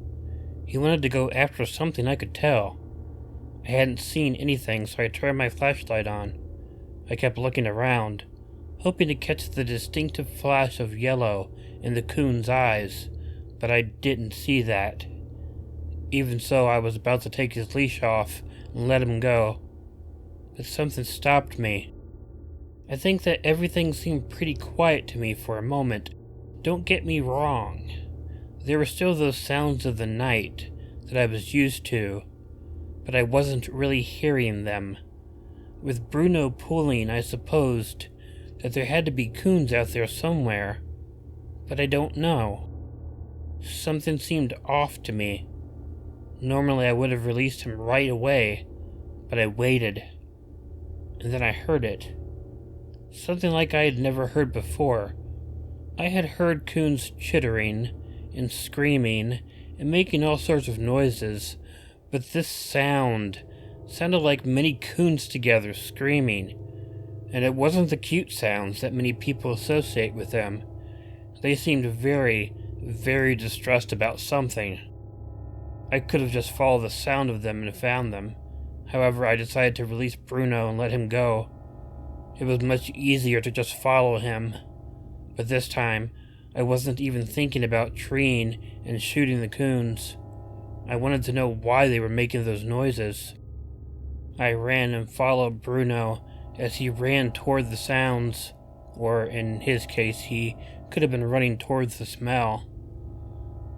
He wanted to go after something, I could tell. I hadn't seen anything, so I turned my flashlight on. I kept looking around, hoping to catch the distinctive flash of yellow in the coon's eyes, but I didn't see that. Even so, I was about to take his leash off and let him go, but something stopped me. I think that everything seemed pretty quiet to me for a moment. Don't get me wrong. There were still those sounds of the night that I was used to, but I wasn't really hearing them. With Bruno pulling, I supposed that there had to be coons out there somewhere, but I don't know. Something seemed off to me. Normally I would have released him right away, but I waited, and then I heard it. Something like I had never heard before. I had heard coons chittering and screaming and making all sorts of noises, but this sounded like many coons together screaming, and it wasn't the cute sounds that many people associate with them. They seemed very, very distressed about something. I could have just followed the sound of them and found them. However, I decided to release Bruno and let him go. It was much easier to just follow him. But this time, I wasn't even thinking about treeing and shooting the coons. I wanted to know why they were making those noises. I ran and followed Bruno as he ran toward the sounds, or in his case, he could have been running towards the smell.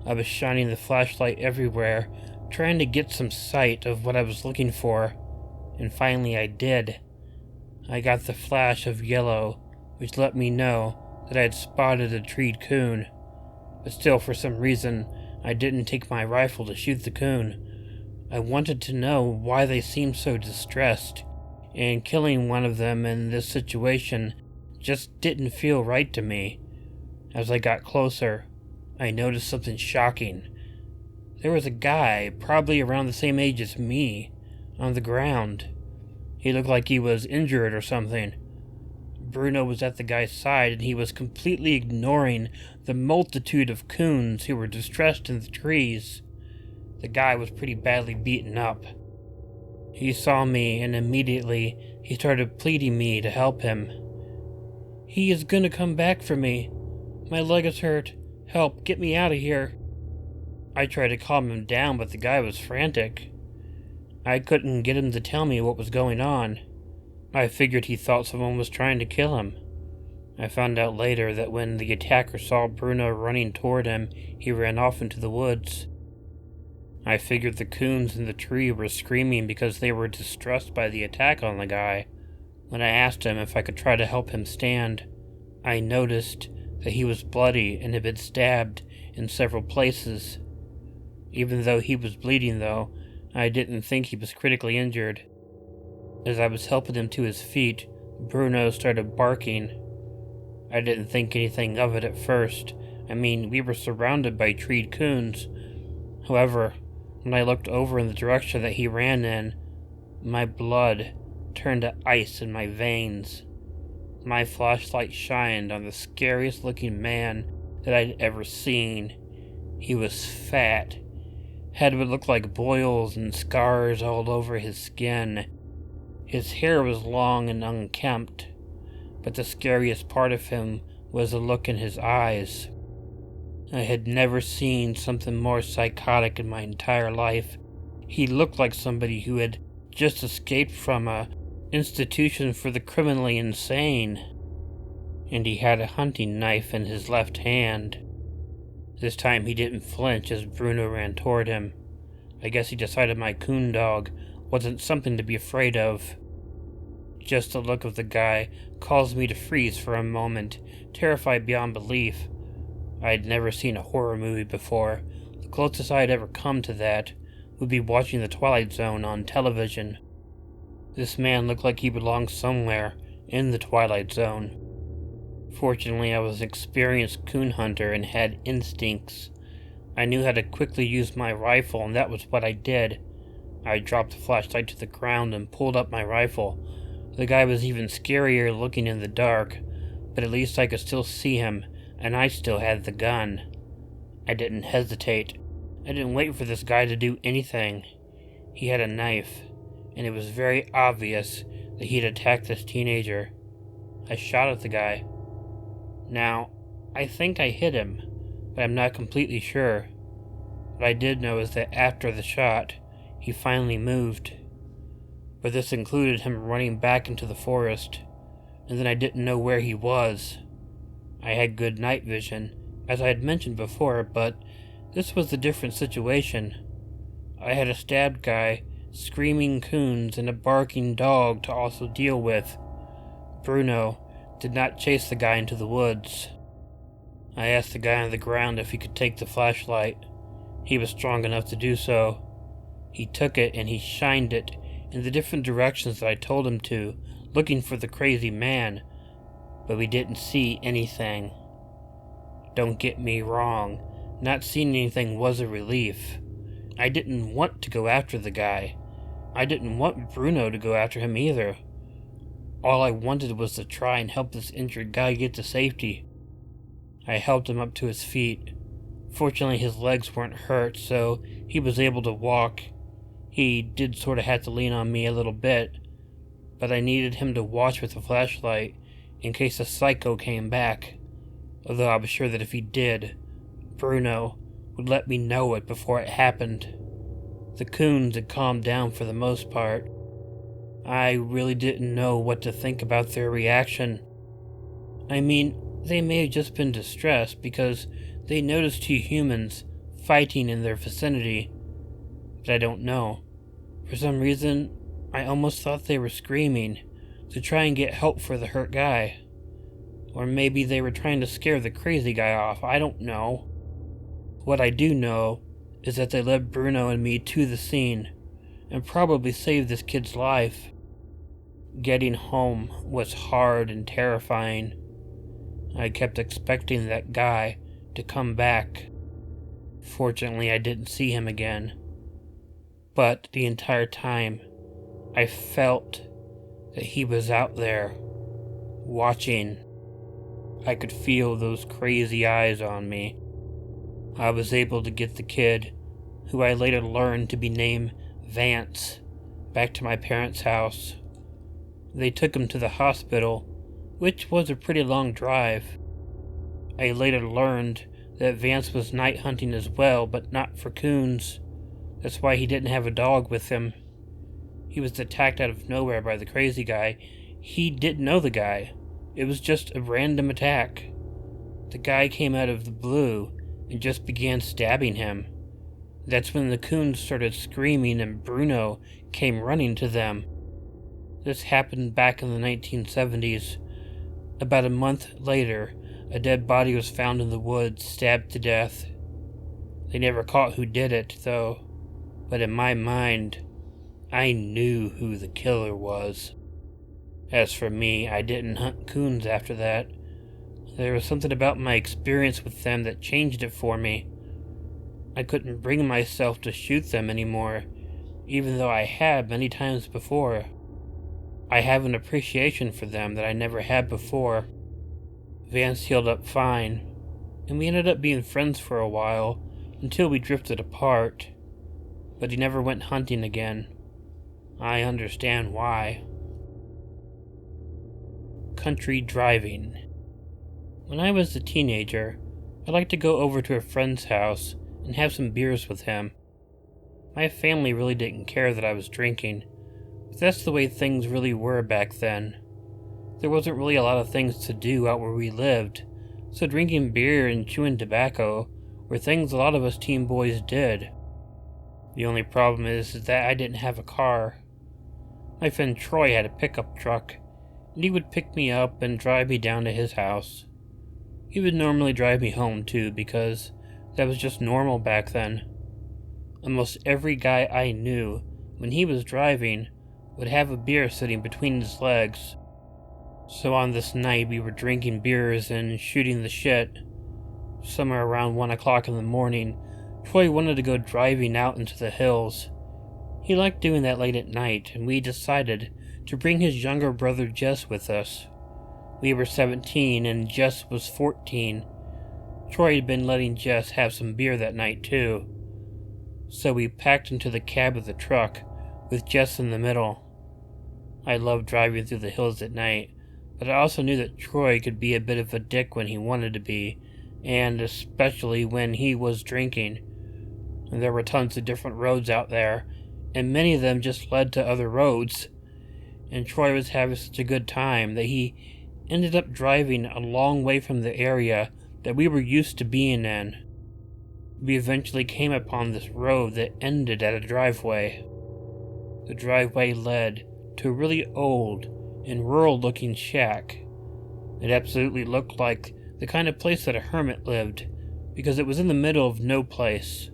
I was shining the flashlight everywhere, trying to get some sight of what I was looking for, and finally I did. I got the flash of yellow, which let me know that I had spotted a treed coon, but still for some reason I didn't take my rifle to shoot the coon. I wanted to know why they seemed so distressed, and killing one of them in this situation just didn't feel right to me. As I got closer, I noticed something shocking. There was a guy, probably around the same age as me, on the ground. He looked like he was injured or something. Bruno was at the guy's side and he was completely ignoring the multitude of coons who were distressed in the trees. The guy was pretty badly beaten up. He saw me and immediately he started pleading me to help him. "He is gonna come back for me. My leg is hurt. Help, get me out of here." I tried to calm him down, but the guy was frantic. I couldn't get him to tell me what was going on. I figured he thought someone was trying to kill him. I found out later that when the attacker saw Bruno running toward him, he ran off into the woods. I figured the coons in the tree were screaming because they were distressed by the attack on the guy. When I asked him if I could try to help him stand, I noticed that he was bloody and had been stabbed in several places. Even though he was bleeding, though, I didn't think he was critically injured. As I was helping him to his feet, Bruno started barking. I didn't think anything of it at first. I mean, we were surrounded by treed coons. However, when I looked over in the direction that he ran in, my blood turned to ice in my veins. My flashlight shined on the scariest looking man that I'd ever seen. He was fat, had what looked like boils and scars all over his skin. His hair was long and unkempt, but the scariest part of him was the look in his eyes. I had never seen something more psychotic in my entire life. He looked like somebody who had just escaped from a institution for the criminally insane. And he had a hunting knife in his left hand. This time he didn't flinch as Bruno ran toward him. I guess he decided my coon dog wasn't something to be afraid of. Just the look of the guy caused me to freeze for a moment, terrified beyond belief. I had never seen a horror movie before. The closest I had ever come to that would be watching The Twilight Zone on television. This man looked like he belonged somewhere in the Twilight Zone. Fortunately, I was an experienced coon hunter and had instincts. I knew how to quickly use my rifle, and that was what I did. I dropped the flashlight to the ground and pulled up my rifle. The guy was even scarier looking in the dark, but at least I could still see him, and I still had the gun. I didn't hesitate. I didn't wait for this guy to do anything. He had a knife, and it was very obvious that he'd attacked this teenager. I shot at the guy. Now, I think I hit him, but I'm not completely sure. What I did know is that after the shot, he finally moved. But this included him running back into the forest, and then I didn't know where he was. I had good night vision, as I had mentioned before, but this was a different situation. I had a stabbed guy, screaming coons, and a barking dog to also deal with. Bruno did not chase the guy into the woods. I asked the guy on the ground if he could take the flashlight. He was strong enough to do so. He took it and he shined it in the different directions that I told him to, looking for the crazy man, but we didn't see anything. Don't get me wrong, not seeing anything was a relief. I didn't want to go after the guy. I didn't want Bruno to go after him either. All I wanted was to try and help this injured guy get to safety. I helped him up to his feet. Fortunately, his legs weren't hurt, so he was able to walk. He did sort of have to lean on me a little bit, but I needed him to watch with the flashlight in case the psycho came back, although I was sure that if he did, Bruno would let me know it before it happened. The coons had calmed down for the most part. I really didn't know what to think about their reaction. I mean, they may have just been distressed because they noticed two humans fighting in their vicinity, but I don't know. For some reason, I almost thought they were screaming to try and get help for the hurt guy. Or maybe they were trying to scare the crazy guy off, I don't know. What I do know is that they led Bruno and me to the scene, and probably saved this kid's life. Getting home was hard and terrifying. I kept expecting that guy to come back. Fortunately, I didn't see him again. But the entire time, I felt that he was out there, watching. I could feel those crazy eyes on me. I was able to get the kid, who I later learned to be named Vance, back to my parents' house. They took him to the hospital, which was a pretty long drive. I later learned that Vance was night hunting as well, but not for coons. That's why he didn't have a dog with him. He was attacked out of nowhere by the crazy guy. He didn't know the guy. It was just a random attack. The guy came out of the blue and just began stabbing him. That's when the coons started screaming and Bruno came running to them. This happened back in the 1970s. About a month later, a dead body was found in the woods, stabbed to death. They never caught who did it, though. But in my mind, I knew who the killer was. As for me, I didn't hunt coons after that. There was something about my experience with them that changed it for me. I couldn't bring myself to shoot them anymore, even though I had many times before. I have an appreciation for them that I never had before. Vance healed up fine, and we ended up being friends for a while until we drifted apart. But he never went hunting again. I understand why. Country driving. When I was a teenager, I liked to go over to a friend's house and have some beers with him. My family really didn't care that I was drinking, but that's the way things really were back then. There wasn't really a lot of things to do out where we lived, so drinking beer and chewing tobacco were things a lot of us teen boys did. The only problem is that I didn't have a car. My friend Troy had a pickup truck, and he would pick me up and drive me down to his house. He would normally drive me home too, because that was just normal back then. Almost every guy I knew, when he was driving, would have a beer sitting between his legs. So on this night we were drinking beers and shooting the shit. Somewhere around 1 o'clock in the morning, Troy wanted to go driving out into the hills. He liked doing that late at night, and we decided to bring his younger brother Jess with us. We were 17 and Jess was 14. Troy had been letting Jess have some beer that night too. So we packed into the cab of the truck, with Jess in the middle. I loved driving through the hills at night, but I also knew that Troy could be a bit of a dick when he wanted to be, and especially when he was drinking. And there were tons of different roads out there, and many of them just led to other roads. And Troy was having such a good time that he ended up driving a long way from the area that we were used to being in. We eventually came upon this road that ended at a driveway. The driveway led to a really old and rural-looking shack. It absolutely looked like the kind of place that a hermit lived, because it was in the middle of no place.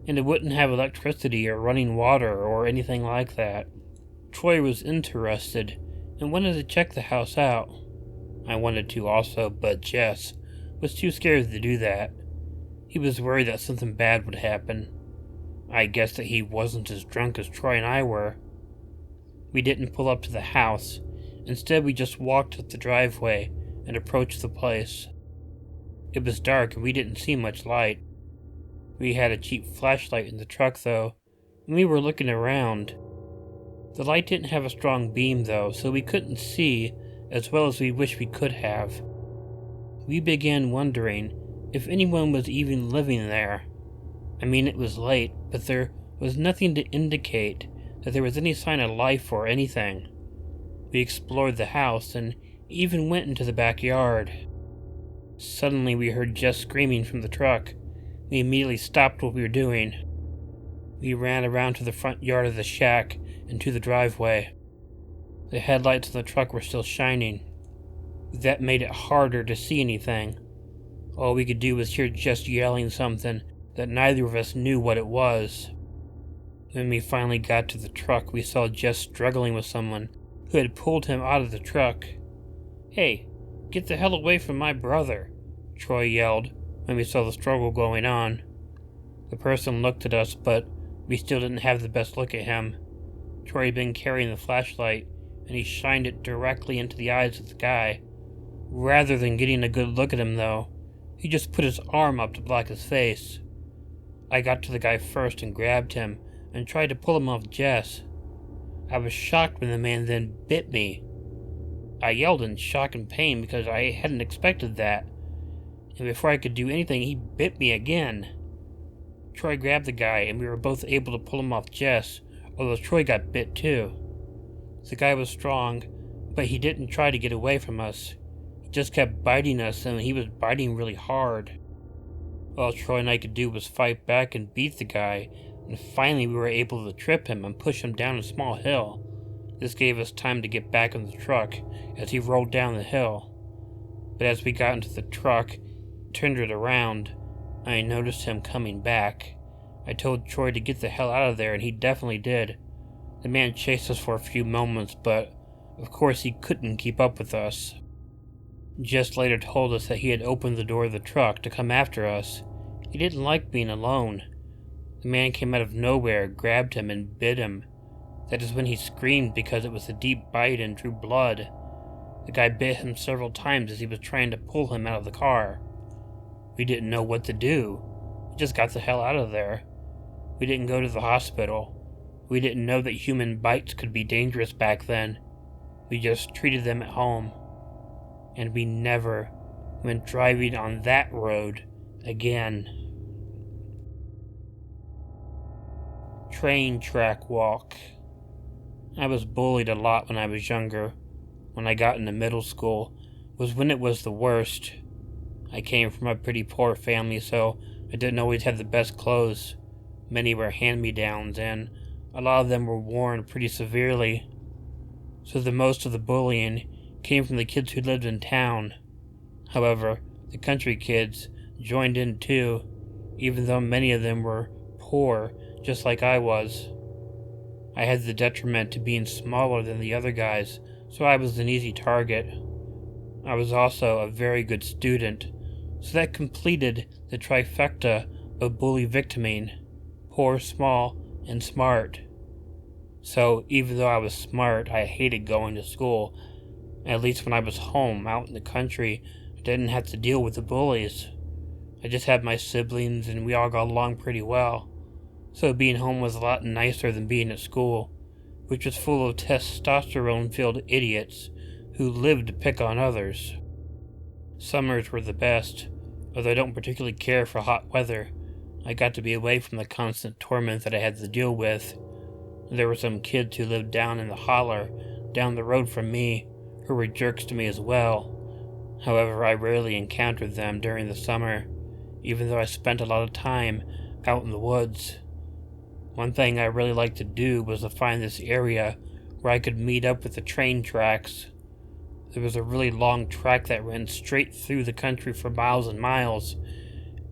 And it wouldn't have electricity or running water or anything like that. Troy was interested and wanted to check the house out. I wanted to also, but Jess was too scared to do that. He was worried that something bad would happen. I guessed that he wasn't as drunk as Troy and I were. We didn't pull up to the house. Instead, we just walked up the driveway and approached the place. It was dark and we didn't see much light. We had a cheap flashlight in the truck though, and we were looking around. The light didn't have a strong beam though, so we couldn't see as well as we wished we could have. We began wondering if anyone was even living there. I mean, it was late, but there was nothing to indicate that there was any sign of life or anything. We explored the house and even went into the backyard. Suddenly we heard Jess screaming from the truck. We immediately stopped what we were doing. We ran around to the front yard of the shack and to the driveway. The headlights of the truck were still shining. That made it harder to see anything. All we could do was hear Jess yelling something that neither of us knew what it was. When we finally got to the truck, we saw Jess struggling with someone who had pulled him out of the truck. "Hey, get the hell away from my brother," Troy yelled when we saw the struggle going on. The person looked at us, but we still didn't have the best look at him. Troy had been carrying the flashlight, and he shined it directly into the eyes of the guy. Rather than getting a good look at him, though, he just put his arm up to block his face. I got to the guy first and grabbed him and tried to pull him off Jess. I was shocked when the man then bit me. I yelled in shock and pain because I hadn't expected that, and before I could do anything, he bit me again. Troy grabbed the guy, and we were both able to pull him off Jess, although Troy got bit too. The guy was strong, but he didn't try to get away from us. He just kept biting us, and he was biting really hard. All Troy and I could do was fight back and beat the guy, and finally we were able to trip him and push him down a small hill. This gave us time to get back in the truck as he rolled down the hill. But as we got into the truck, turned it around, I noticed him coming back. I told Troy to get the hell out of there, and he definitely did. The man chased us for a few moments, but of course he couldn't keep up with us. Jess later told us that he had opened the door of the truck to come after us. He didn't like being alone. The man came out of nowhere, grabbed him, and bit him. That is when he screamed because it was a deep bite and drew blood. The guy bit him several times as he was trying to pull him out of the car. We didn't know what to do. We just got the hell out of there. We didn't go to the hospital. We didn't know that human bites could be dangerous back then. We just treated them at home. And we never went driving on that road again. Train track walk. I was bullied a lot when I was younger. When I got into middle school was when it was the worst. I came from a pretty poor family, so I didn't always have the best clothes. Many were hand-me-downs, and a lot of them were worn pretty severely. So the most of the bullying came from the kids who lived in town. However, the country kids joined in too, even though many of them were poor, just like I was. I had the detriment to being smaller than the other guys, so I was an easy target. I was also a very good student, so that completed the trifecta of bully victiming: poor, small, and smart. So even though I was smart, I hated going to school. At least when I was home, out in the country, I didn't have to deal with the bullies. I just had my siblings and we all got along pretty well. So being home was a lot nicer than being at school, which was full of testosterone-filled idiots who lived to pick on others. Summers were the best, although I don't particularly care for hot weather. I got to be away from the constant torment that I had to deal with. There were some kids who lived down in the holler, down the road from me, who were jerks to me as well. However, I rarely encountered them during the summer, even though I spent a lot of time out in the woods. One thing I really liked to do was to find this area where I could meet up with the train tracks. There was a really long track that ran straight through the country for miles and miles.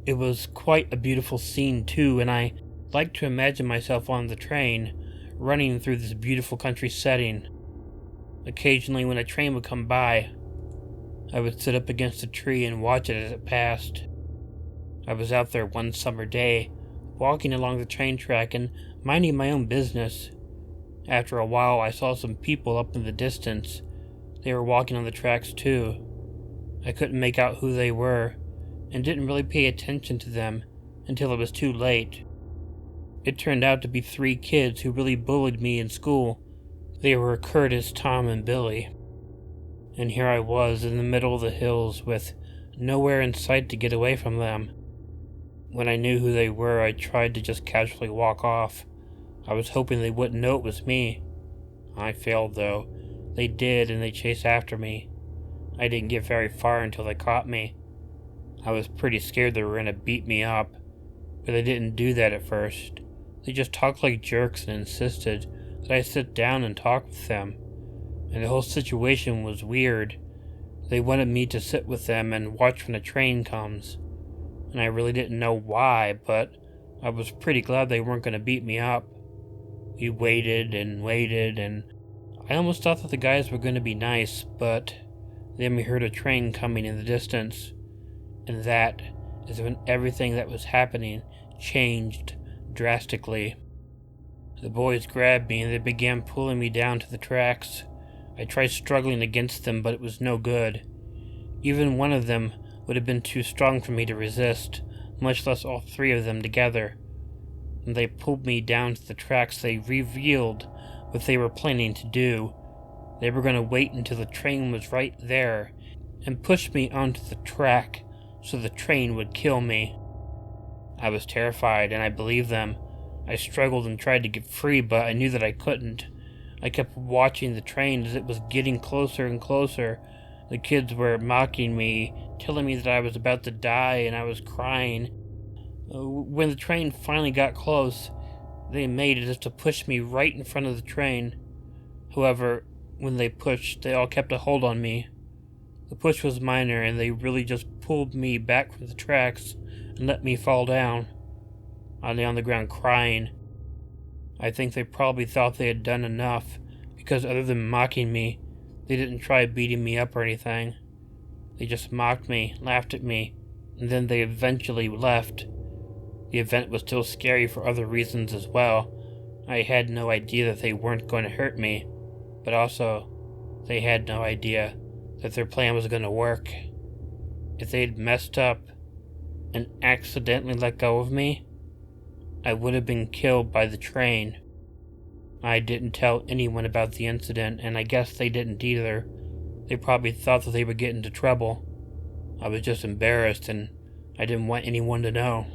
It was quite a beautiful scene too, and I liked to imagine myself on the train, running through this beautiful country setting. Occasionally, when a train would come by, I would sit up against a tree and watch it as it passed. I was out there one summer day, walking along the train track and minding my own business. After a while, I saw some people up in the distance. They were walking on the tracks too. I couldn't make out who they were, and didn't really pay attention to them until it was too late. It turned out to be 3 kids who really bullied me in school. They were Curtis, Tom, and Billy. And here I was in the middle of the hills with nowhere in sight to get away from them. When I knew who they were, I tried to just casually walk off. I was hoping they wouldn't know it was me. I failed, though. They did, and they chased after me. I didn't get very far until they caught me. I was pretty scared they were going to beat me up, but they didn't do that at first. They just talked like jerks and insisted that I sit down and talk with them. And the whole situation was weird. They wanted me to sit with them and watch when a train comes. And I really didn't know why, but I was pretty glad they weren't going to beat me up. We waited, and I almost thought that the guys were going to be nice, but then we heard a train coming in the distance. And that is when everything that was happening changed drastically. The boys grabbed me and they began pulling me down to the tracks. I tried struggling against them, but it was no good. Even one of them would have been too strong for me to resist, much less all three of them together. When they pulled me down to the tracks, they revealed what they were planning to do. They were going to wait until the train was right there and push me onto the track so the train would kill me. I was terrified, and I believed them. I struggled and tried to get free, but I knew that I couldn't. I kept watching the train as it was getting closer and closer. The kids were mocking me, telling me that I was about to die, and I was crying. When the train finally got close, they made it as to push me right in front of the train. However, when they pushed, they all kept a hold on me. The push was minor, and they really just pulled me back from the tracks and let me fall down. I lay on the ground crying. I think they probably thought they had done enough, because other than mocking me, they didn't try beating me up or anything. They just mocked me, laughed at me, and then they eventually left. The event was still scary for other reasons as well. I had no idea that they weren't going to hurt me, but also, they had no idea that their plan was going to work. If they had messed up and accidentally let go of me, I would have been killed by the train. I didn't tell anyone about the incident, and I guess they didn't either. They probably thought that they would get into trouble. I was just embarrassed, and I didn't want anyone to know.